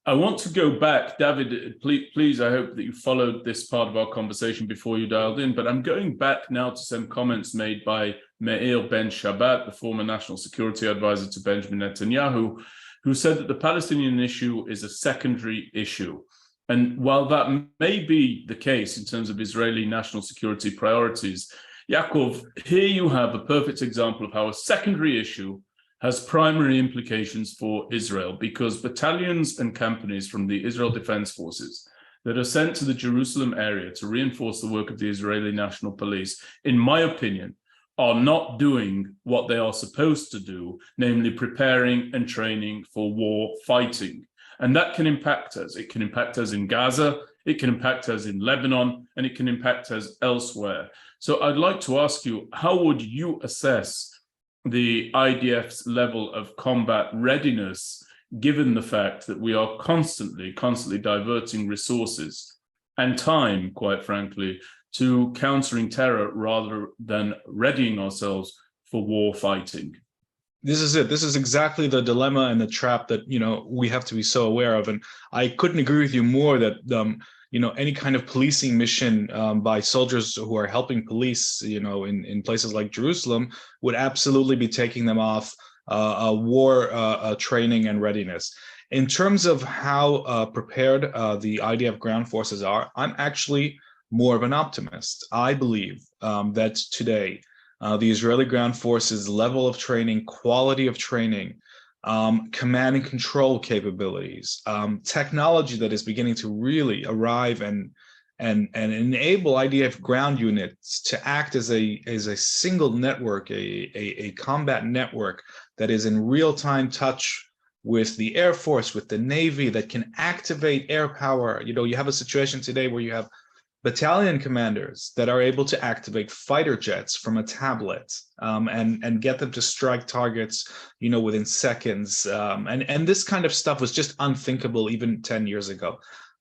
I want to go back, David, please, I hope that you followed this part of our conversation before you dialed in, but I'm going back now to some comments made by Meir Ben Shabbat, the former national security advisor to Benjamin Netanyahu, who said that the Palestinian issue is a secondary issue. And while that may be the case in terms of Israeli national security priorities, Yaakov, here you have a perfect example of how a secondary issue has primary implications for Israel, because battalions and companies from the Israel Defense Forces that are sent to the Jerusalem area to reinforce the work of the Israeli National Police, in my opinion, are not doing what they are supposed to do, namely preparing and training for war fighting. And that can impact us. It can impact us in Gaza, it can impact us in Lebanon, and it can impact us elsewhere. So I'd like to ask you, how would you assess the IDF's level of combat readiness, given the fact that we are constantly diverting resources and time, quite frankly, to countering terror rather than readying ourselves for war fighting? This is it. This is exactly the dilemma and the trap that, we have to be so aware of. And I couldn't agree with you more that, any kind of policing mission by soldiers who are helping police, in places like Jerusalem would absolutely be taking them off war training and readiness. In terms of how prepared the IDF ground forces are, I'm actually more of an optimist. I believe that today, the Israeli ground forces level of training, quality of training, command and control capabilities, technology that is beginning to really arrive and enable IDF ground units to act as a single network, a combat network that is in real-time touch with the Air Force, with the Navy, that can activate air power. You have a situation today where you have battalion commanders that are able to activate fighter jets from a tablet and get them to strike targets, within seconds. And this kind of stuff was just unthinkable even 10 years ago.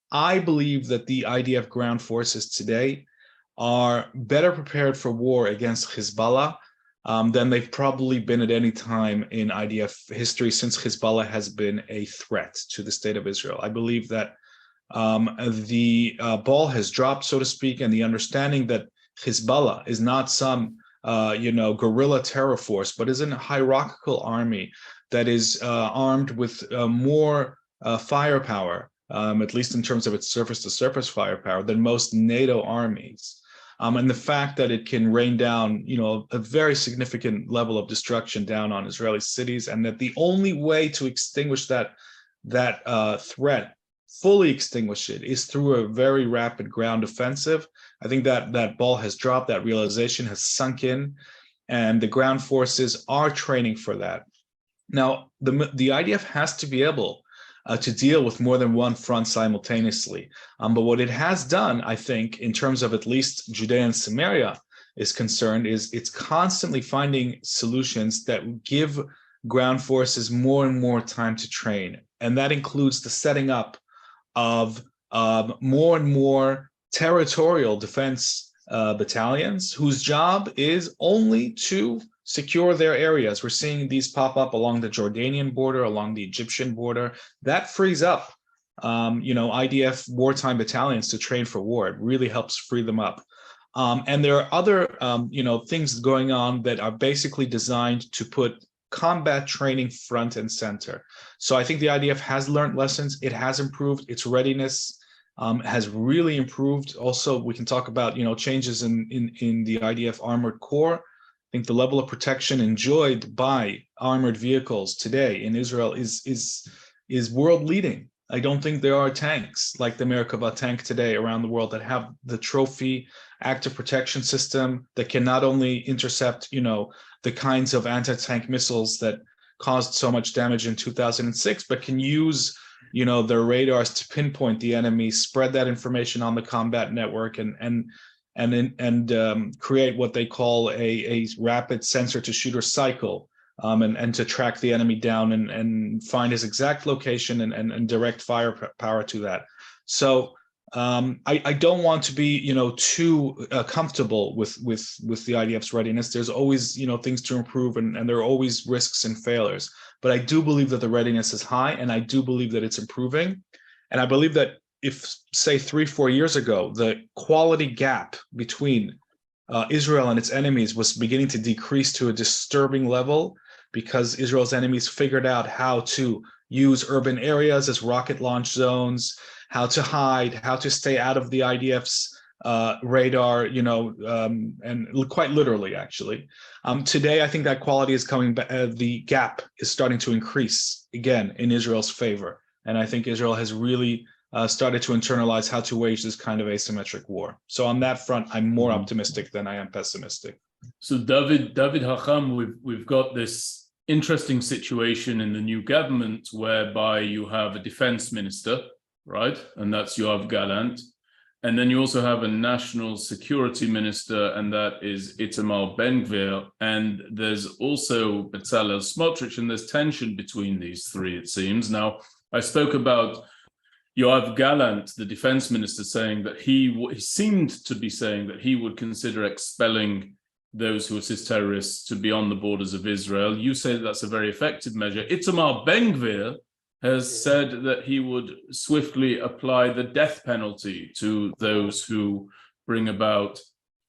I believe that the IDF ground forces today are better prepared for war against Hezbollah than they've probably been at any time in IDF history since Hezbollah has been a threat to the state of Israel. I believe that the ball has dropped, so to speak, and the understanding that Hezbollah is not some guerrilla terror force, but is a hierarchical army that is armed with more firepower, at least in terms of its surface-to-surface firepower, than most NATO armies. And the fact that it can rain down, a very significant level of destruction down on Israeli cities, and that the only way to extinguish that threat, fully extinguish it, is through a very rapid ground offensive. I think that ball has dropped, that realization has sunk in, and the ground forces are training for that. Now, the IDF has to be able to deal with more than one front simultaneously. But what it has done, I think, in terms of at least Judea and Samaria is concerned, is it's constantly finding solutions that give ground forces more and more time to train. And that includes the setting up of more and more territorial defense battalions whose job is only to secure their areas. We're seeing these pop up along the Jordanian border, along the Egyptian border. That frees up, IDF wartime battalions to train for war. It really helps free them up. And there are other, things going on that are basically designed to put combat training front and center. So I think the IDF has learned lessons. It has improved. Its readiness has really improved. Also, we can talk about, changes in the IDF armored core. I think the level of protection enjoyed by armored vehicles today in Israel is world leading. I don't think there are tanks like the Merkava tank today around the world that have the trophy active protection system that can not only intercept, the kinds of anti-tank missiles that caused so much damage in 2006, but can use, their radars to pinpoint the enemy, spread that information on the combat network, and create what they call a rapid sensor to shooter cycle, and to track the enemy down and find his exact location and direct firepower to that. So I don't want to be too comfortable with the IDF's readiness. There's always things to improve, and there are always risks and failures. But I do believe that the readiness is high, and I do believe that it's improving. And I believe that if, say, 3-4 years ago, the quality gap between Israel and its enemies was beginning to decrease to a disturbing level because Israel's enemies figured out how to use urban areas as rocket launch zones, how to hide, how to stay out of the IDF's radar, and quite literally, actually. Today, I think that quality is coming back. The gap is starting to increase again in Israel's favor. And I think Israel has really started to internalize how to wage this kind of asymmetric war. So on that front, I'm more optimistic than I am pessimistic. So David Hacham, we've got this interesting situation in the new government whereby you have a defense minister, right? And that's Yoav Gallant. And then you also have a national security minister, and that is Itamar Ben-Gvir. And there's also Bezalel Smotrich, and there's tension between these three, it seems. Now, I spoke about Yoav Gallant, the defense minister, saying that he seemed to be saying that he would consider expelling those who assist terrorists to beyond the borders of Israel. You say that that's a very effective measure. Itamar Ben-Gvir has said that he would swiftly apply the death penalty to those who bring about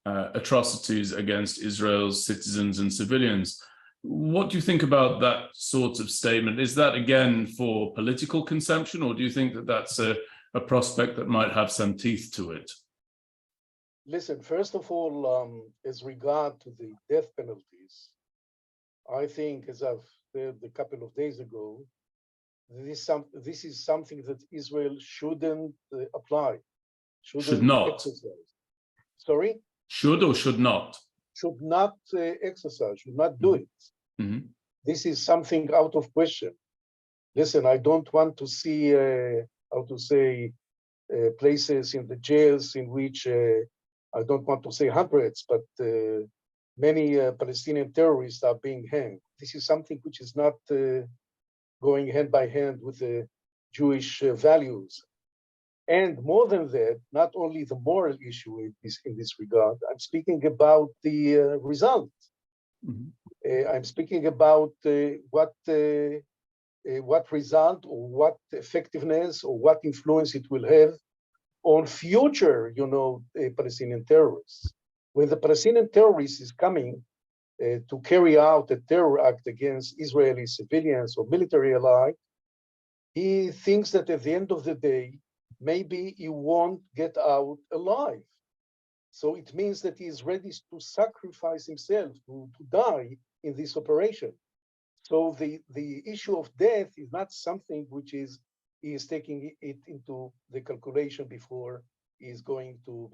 atrocities against Israel's citizens and civilians. What do you think about that sort of statement? Is that, again, for political consumption, or do you think that that's a prospect that might have some teeth to it? Listen, first of all, as regard to the death penalties, I think, as I've said a couple of days ago, this is something that Israel shouldn't apply. Should not. Exercise. Sorry? Should or should not? Should not exercise, should not do it. Mm-hmm. This is something out of question. Listen, I don't want to see, places in the jails in which, I don't want to say hundreds, but many Palestinian terrorists are being hanged. This is something which is not going hand by hand with the Jewish values. And more than that, not only the moral issue in this regard, I'm speaking about the result. Mm-hmm. I'm speaking about what what result or what effectiveness or what influence it will have on future, Palestinian terrorists. When the Palestinian terrorist is coming to carry out a terror act against Israeli civilians or military allies, he thinks that at the end of the day, maybe he won't get out alive. So it means that he is ready to sacrifice himself, to die in this operation. So the issue of death is not something which he is taking it into the calculation before he is going to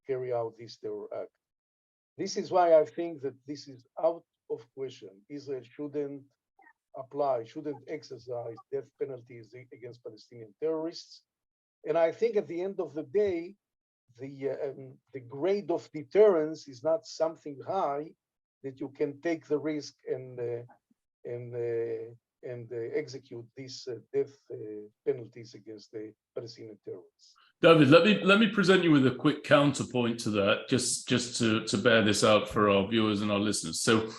carry out this terror act. This is why I think that this is out of question. Israel shouldn't exercise death penalties against Palestinian terrorists. And I think at the end of the day, the grade of deterrence is not something high that you can take the risk and execute these death penalties against the Palestinian terrorists. David, let me present you with a quick counterpoint to that, just to bear this out for our viewers and our listeners. So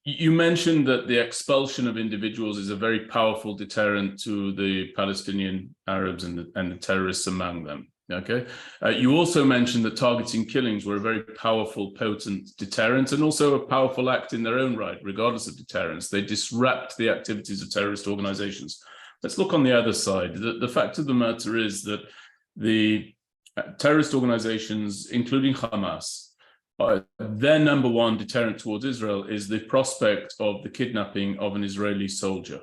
you mentioned that the expulsion of individuals is a very powerful deterrent to the Palestinian Arabs and the terrorists among them. Okay. You also mentioned that targeting killings were a very powerful, potent deterrent and also a powerful act in their own right, regardless of deterrence. They disrupt the activities of terrorist organizations. Let's look on the other side. The fact of the matter is that the terrorist organizations, including Hamas, their number one deterrent towards Israel is the prospect of the kidnapping of an Israeli soldier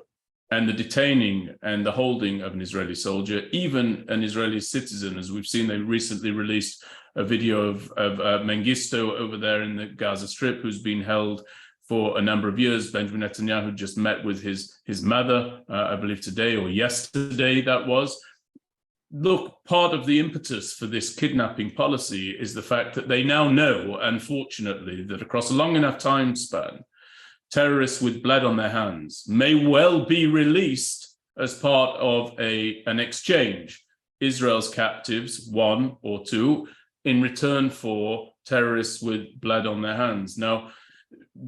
and the detaining and the holding of an Israeli soldier, even an Israeli citizen. As we've seen, they recently released a video of Mengistu over there in the Gaza Strip, who's been held for a number of years. Benjamin Netanyahu just met with his mother, I believe today or yesterday that was. Look, part of the impetus for this kidnapping policy is the fact that they now know, unfortunately, that across a long enough time span, terrorists with blood on their hands may well be released as part of an exchange. Israel's captives, one or two, in return for terrorists with blood on their hands. Now,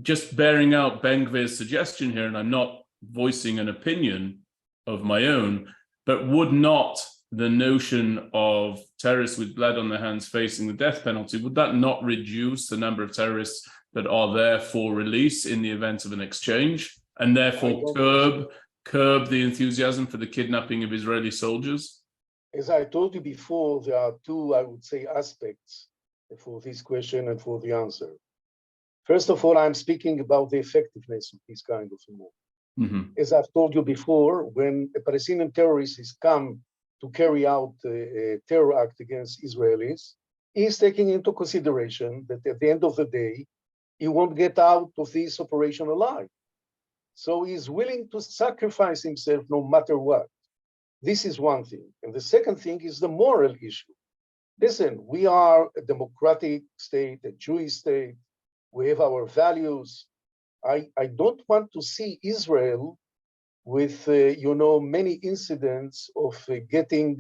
just bearing out Ben-Gvir's suggestion here, and I'm not voicing an opinion of my own, but would not the notion of terrorists with blood on their hands facing the death penalty, would that not reduce the number of terrorists that are there for release in the event of an exchange, and therefore curb the enthusiasm for the kidnapping of Israeli soldiers? As I told you before, there are two, I would say, aspects for this question and for the answer. First of all, I'm speaking about the effectiveness of this kind of move. Mm-hmm. As I've told you before, when a Palestinian terrorist is come to carry out a terror act against Israelis, he is taking into consideration that at the end of the day, he won't get out of this operation alive. So he's willing to sacrifice himself no matter what. This is one thing. And the second thing is the moral issue. Listen, we are a democratic state, a Jewish state. We have our values. I don't want to see Israel with, many incidents of getting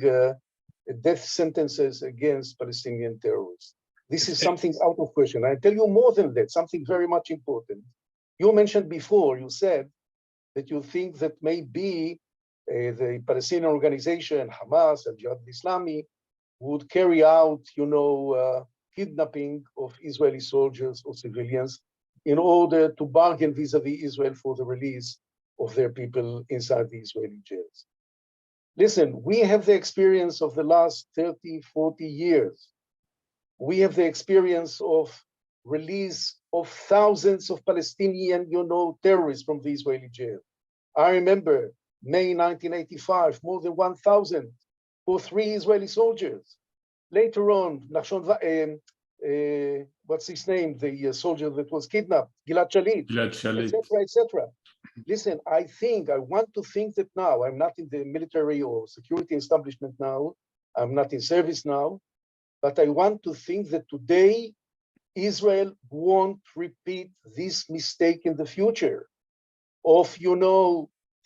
death sentences against Palestinian terrorists. This is something out of question. I tell you more than that, something very much important. You mentioned before, you said that you think that maybe the Palestinian organization, Hamas, Al-Jihad al-Islami, would carry out, kidnapping of Israeli soldiers or civilians in order to bargain vis-a-vis Israel for the release of their people inside the Israeli jails. Listen, we have the experience of the last 30, 40 years. We have the experience of release of thousands of Palestinian, terrorists from the Israeli jail. I remember May 1985, more than 1,000 for 3 Israeli soldiers. Later on, what's his name? The soldier that was kidnapped, Gilad Shalit, etc., etc. Listen, I want to think that now, I'm not in the military or security establishment now, I'm not in service now, but I want to think that today, Israel won't repeat this mistake in the future of,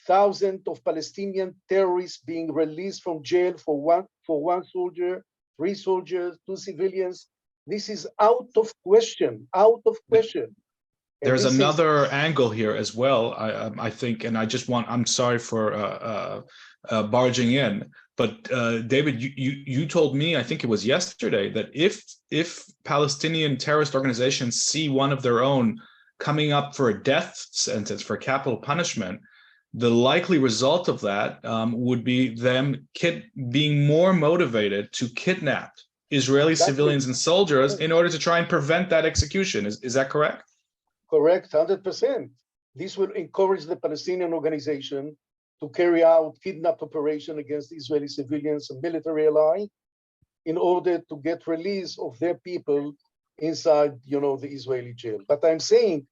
thousands of Palestinian terrorists being released from jail for one soldier, 3 soldiers, 2 civilians. This is out of question, out of question. There's another angle here as well, I think, and I'm sorry for barging in, but David, you told me, I think it was yesterday, that if Palestinian terrorist organizations see one of their own coming up for a death sentence, for capital punishment, the likely result of that would be them being more motivated to kidnap Israeli civilians and soldiers in order to try and prevent that execution. Is that correct? Correct, 100%. This will encourage the Palestinian organization to carry out kidnap operation against Israeli civilians and military ally in order to get release of their people inside, the Israeli jail. But I'm saying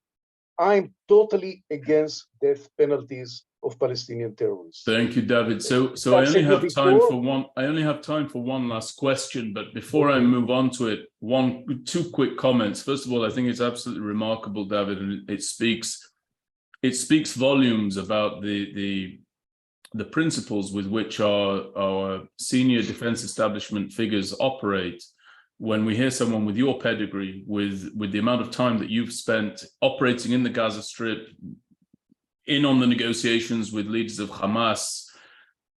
I'm totally against death penalties of Palestinian terrorists. Thank you, David. So I only have time for one. I only have time for one last question. But before I move on to it, two quick comments. First of all, I think it's absolutely remarkable, David, and it speaks volumes about the principles with which our senior defense establishment figures operate. When we hear someone with your pedigree, with the amount of time that you've spent operating in the Gaza Strip, in on the negotiations with leaders of Hamas,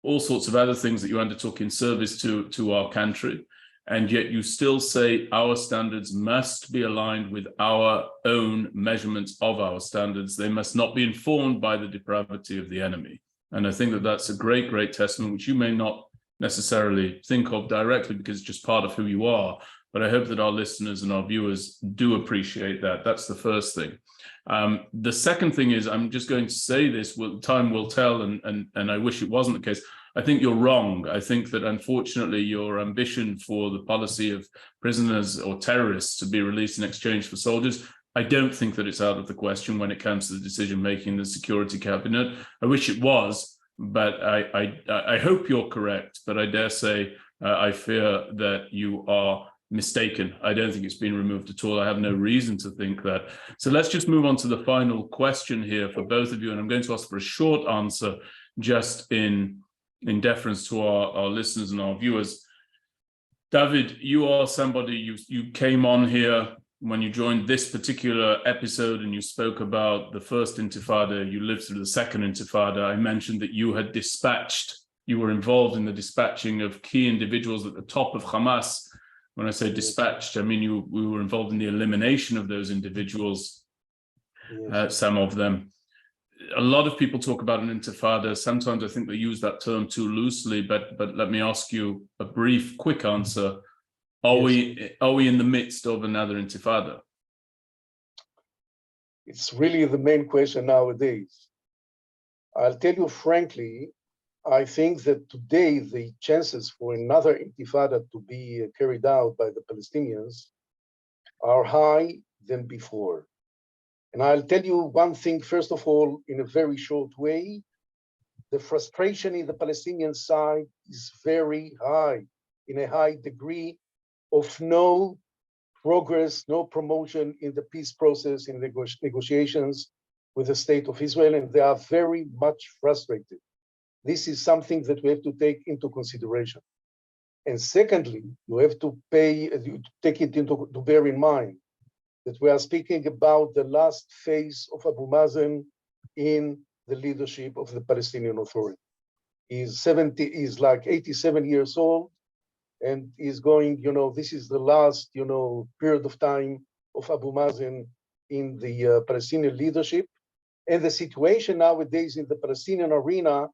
all sorts of other things that you undertook in service to our country, and yet you still say our standards must be aligned with our own measurements of our standards. They must not be informed by the depravity of the enemy. And I think that that's a great, great testament, which you may not necessarily think of directly because it's just part of who you are. But I hope that our listeners and our viewers do appreciate that. That's the first thing. The second thing is, I'm just going to say this, time will tell, and I wish it wasn't the case. I think you're wrong. I think that unfortunately your ambition for the policy of prisoners or terrorists to be released in exchange for soldiers, I don't think that it's out of the question when it comes to the decision-making in the Security Cabinet. I wish it was, but I hope you're correct, but I dare say I fear that you are mistaken. I don't think it's been removed at all. I have no reason to think that. So let's just move on to the final question here for both of you, and I'm going to ask for a short answer just in deference to our listeners and our viewers. David, you are somebody, you came on here when you joined this particular episode and you spoke about the first intifada, you lived through the second intifada. I mentioned that you were involved in the dispatching of key individuals at the top of Hamas. When I say dispatched, I mean we were involved in the elimination of those individuals, some of them. A lot of people talk about an intifada. Sometimes I think they use that term too loosely, but let me ask you a brief, quick answer. Are we in the midst of another intifada? It's really the main question nowadays. I'll tell you frankly, I think that today the chances for another intifada to be carried out by the Palestinians are higher than before. And I'll tell you one thing, first of all, in a very short way. The frustration in the Palestinian side is very high, in a high degree of no progress, no promotion in the peace process, in negotiations with the state of Israel, and they are very much frustrated. This is something that we have to take into consideration. And secondly, you have to bear in mind that we are speaking about the last phase of Abu Mazen in the leadership of the Palestinian Authority. He's like 87 years old, and is going, this is the last, period of time of Abu Mazen in the Palestinian leadership. And the situation nowadays in the Palestinian arena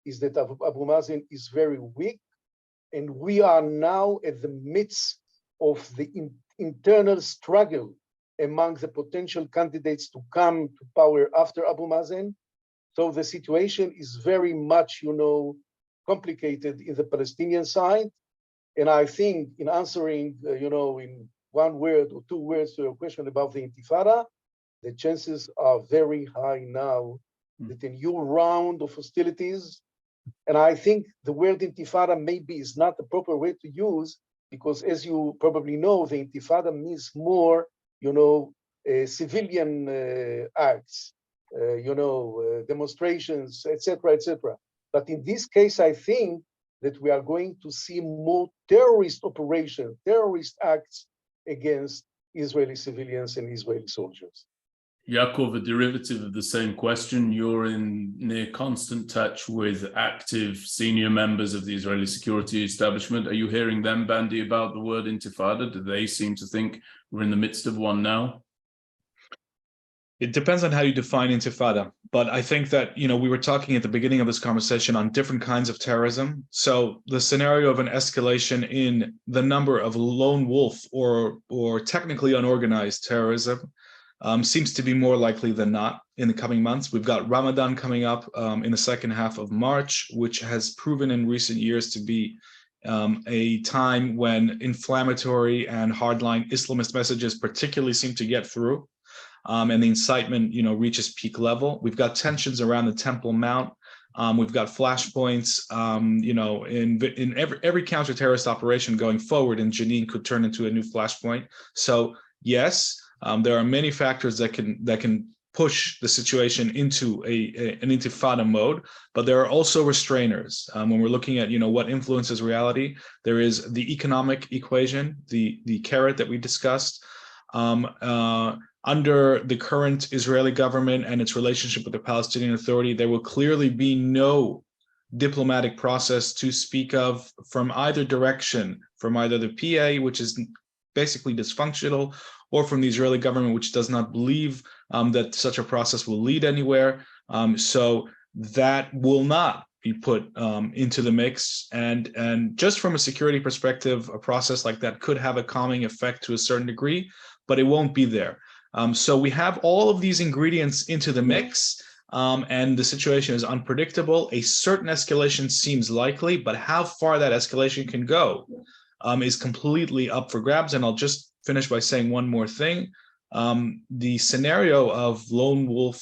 is that Abu Mazen is very weak, and we are now at the midst of the internal struggle among the potential candidates to come to power after Abu Mazen. So the situation is very much, complicated in the Palestinian side. And I think in answering, in one word or two words to your question about the Intifada, the chances are very high now that a new round of hostilities, and I think the word Intifada maybe is not the proper way to use, because as you probably know, the Intifada means more, civilian acts, demonstrations, etc., etc. But in this case, I think that we are going to see more terrorist operations, terrorist acts against Israeli civilians and Israeli soldiers. Yaakov, a derivative of the same question. You're in near constant touch with active senior members of the Israeli security establishment. Are you hearing them bandy about the word intifada? Do they seem to think we're in the midst of one now? It depends on how you define intifada, but I think that, we were talking at the beginning of this conversation on different kinds of terrorism. So the scenario of an escalation in the number of lone wolf or technically unorganized terrorism seems to be more likely than not in the coming months. We've got Ramadan coming up in the second half of March, which has proven in recent years to be a time when inflammatory and hardline Islamist messages particularly seem to get through. And the incitement, reaches peak level. We've got tensions around the Temple Mount. We've got flashpoints. In every counter-terrorist operation going forward in Jenin could turn into a new flashpoint. So yes, there are many factors that can push the situation into an intifada mode, but there are also restrainers. When we're looking at what influences reality, there is the economic equation, the carrot that we discussed. Under the current Israeli government and its relationship with the Palestinian Authority, there will clearly be no diplomatic process to speak of from either direction, from either the PA, which is basically dysfunctional, or from the Israeli government, which does not believe that such a process will lead anywhere. So that will not be put into the mix. And just from a security perspective, a process like that could have a calming effect to a certain degree, but it won't be there. So we have all of these ingredients into the mix, and the situation is unpredictable. A certain escalation seems likely, but how far that escalation can go is completely up for grabs. And I'll just finish by saying one more thing. The scenario of lone wolf,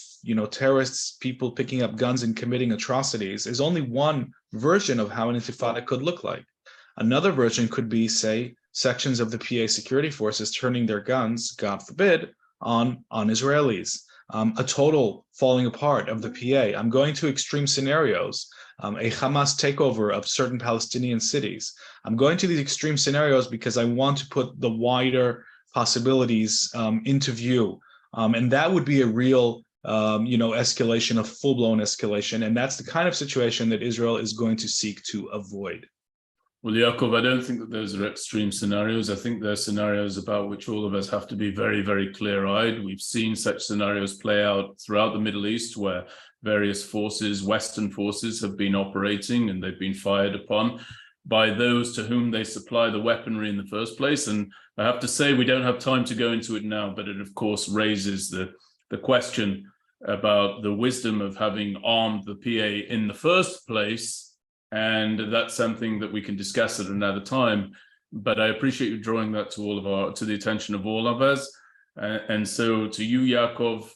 terrorists, people picking up guns and committing atrocities is only one version of how an intifada could look like. Another version could be, say, sections of the PA security forces turning their guns, God forbid, on Israelis, a total falling apart of the PA. I'm going to extreme scenarios, a Hamas takeover of certain Palestinian cities. I'm going to these extreme scenarios because I want to put the wider possibilities into view. And that would be a real, escalation, a full-blown escalation. And that's the kind of situation that Israel is going to seek to avoid. Well, Yaakov, I don't think that those are extreme scenarios. I think they're scenarios about which all of us have to be very, very clear-eyed. We've seen such scenarios play out throughout the Middle East where various forces, Western forces, have been operating and they've been fired upon by those to whom they supply the weaponry in the first place. And I have to say, we don't have time to go into it now, but it, of course, raises the question about the wisdom of having armed the PA in the first place. And that's something that we can discuss at another time. But I appreciate you drawing that to the attention of all of us. And so to you, Yaakov,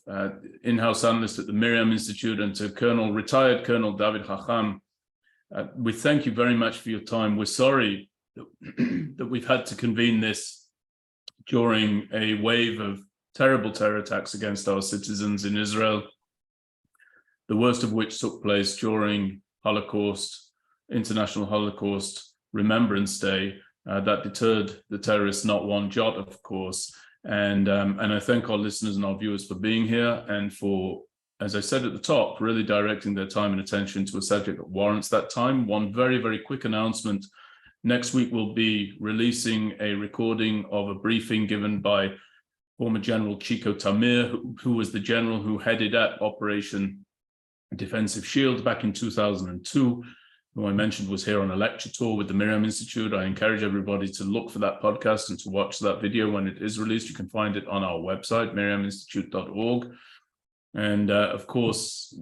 in-house analyst at the MirYam Institute, and to retired Colonel David Hacham, we thank you very much for your time. We're sorry that we've had to convene this during a wave of terrible terror attacks against our citizens in Israel, the worst of which took place during International Holocaust Remembrance Day. That deterred the terrorists not one jot, of course. And I thank our listeners and our viewers for being here and for, as I said at the top, really directing their time and attention to a subject that warrants that time. One very, very quick announcement. Next week, we'll be releasing a recording of a briefing given by former General Chico Tamir, who was the general who headed up Operation Defensive Shield back in 2002. Who I mentioned was here on a lecture tour with the MirYam Institute. I encourage everybody to look for that podcast and to watch that video when it is released. You can find it on our website, miryaminstitute.org. And of course,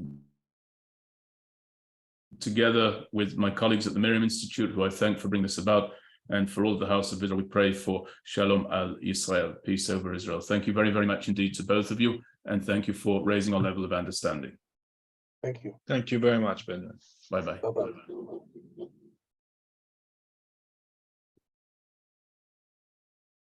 together with my colleagues at the MirYam Institute, who I thank for bringing this about, and for all of the House of Israel, we pray for Shalom al Israel, peace over Israel. Thank you very, very much indeed to both of you. And thank you for raising our level of understanding. Thank you. Thank you very much, Benjamin. Bye-bye. Bye-bye.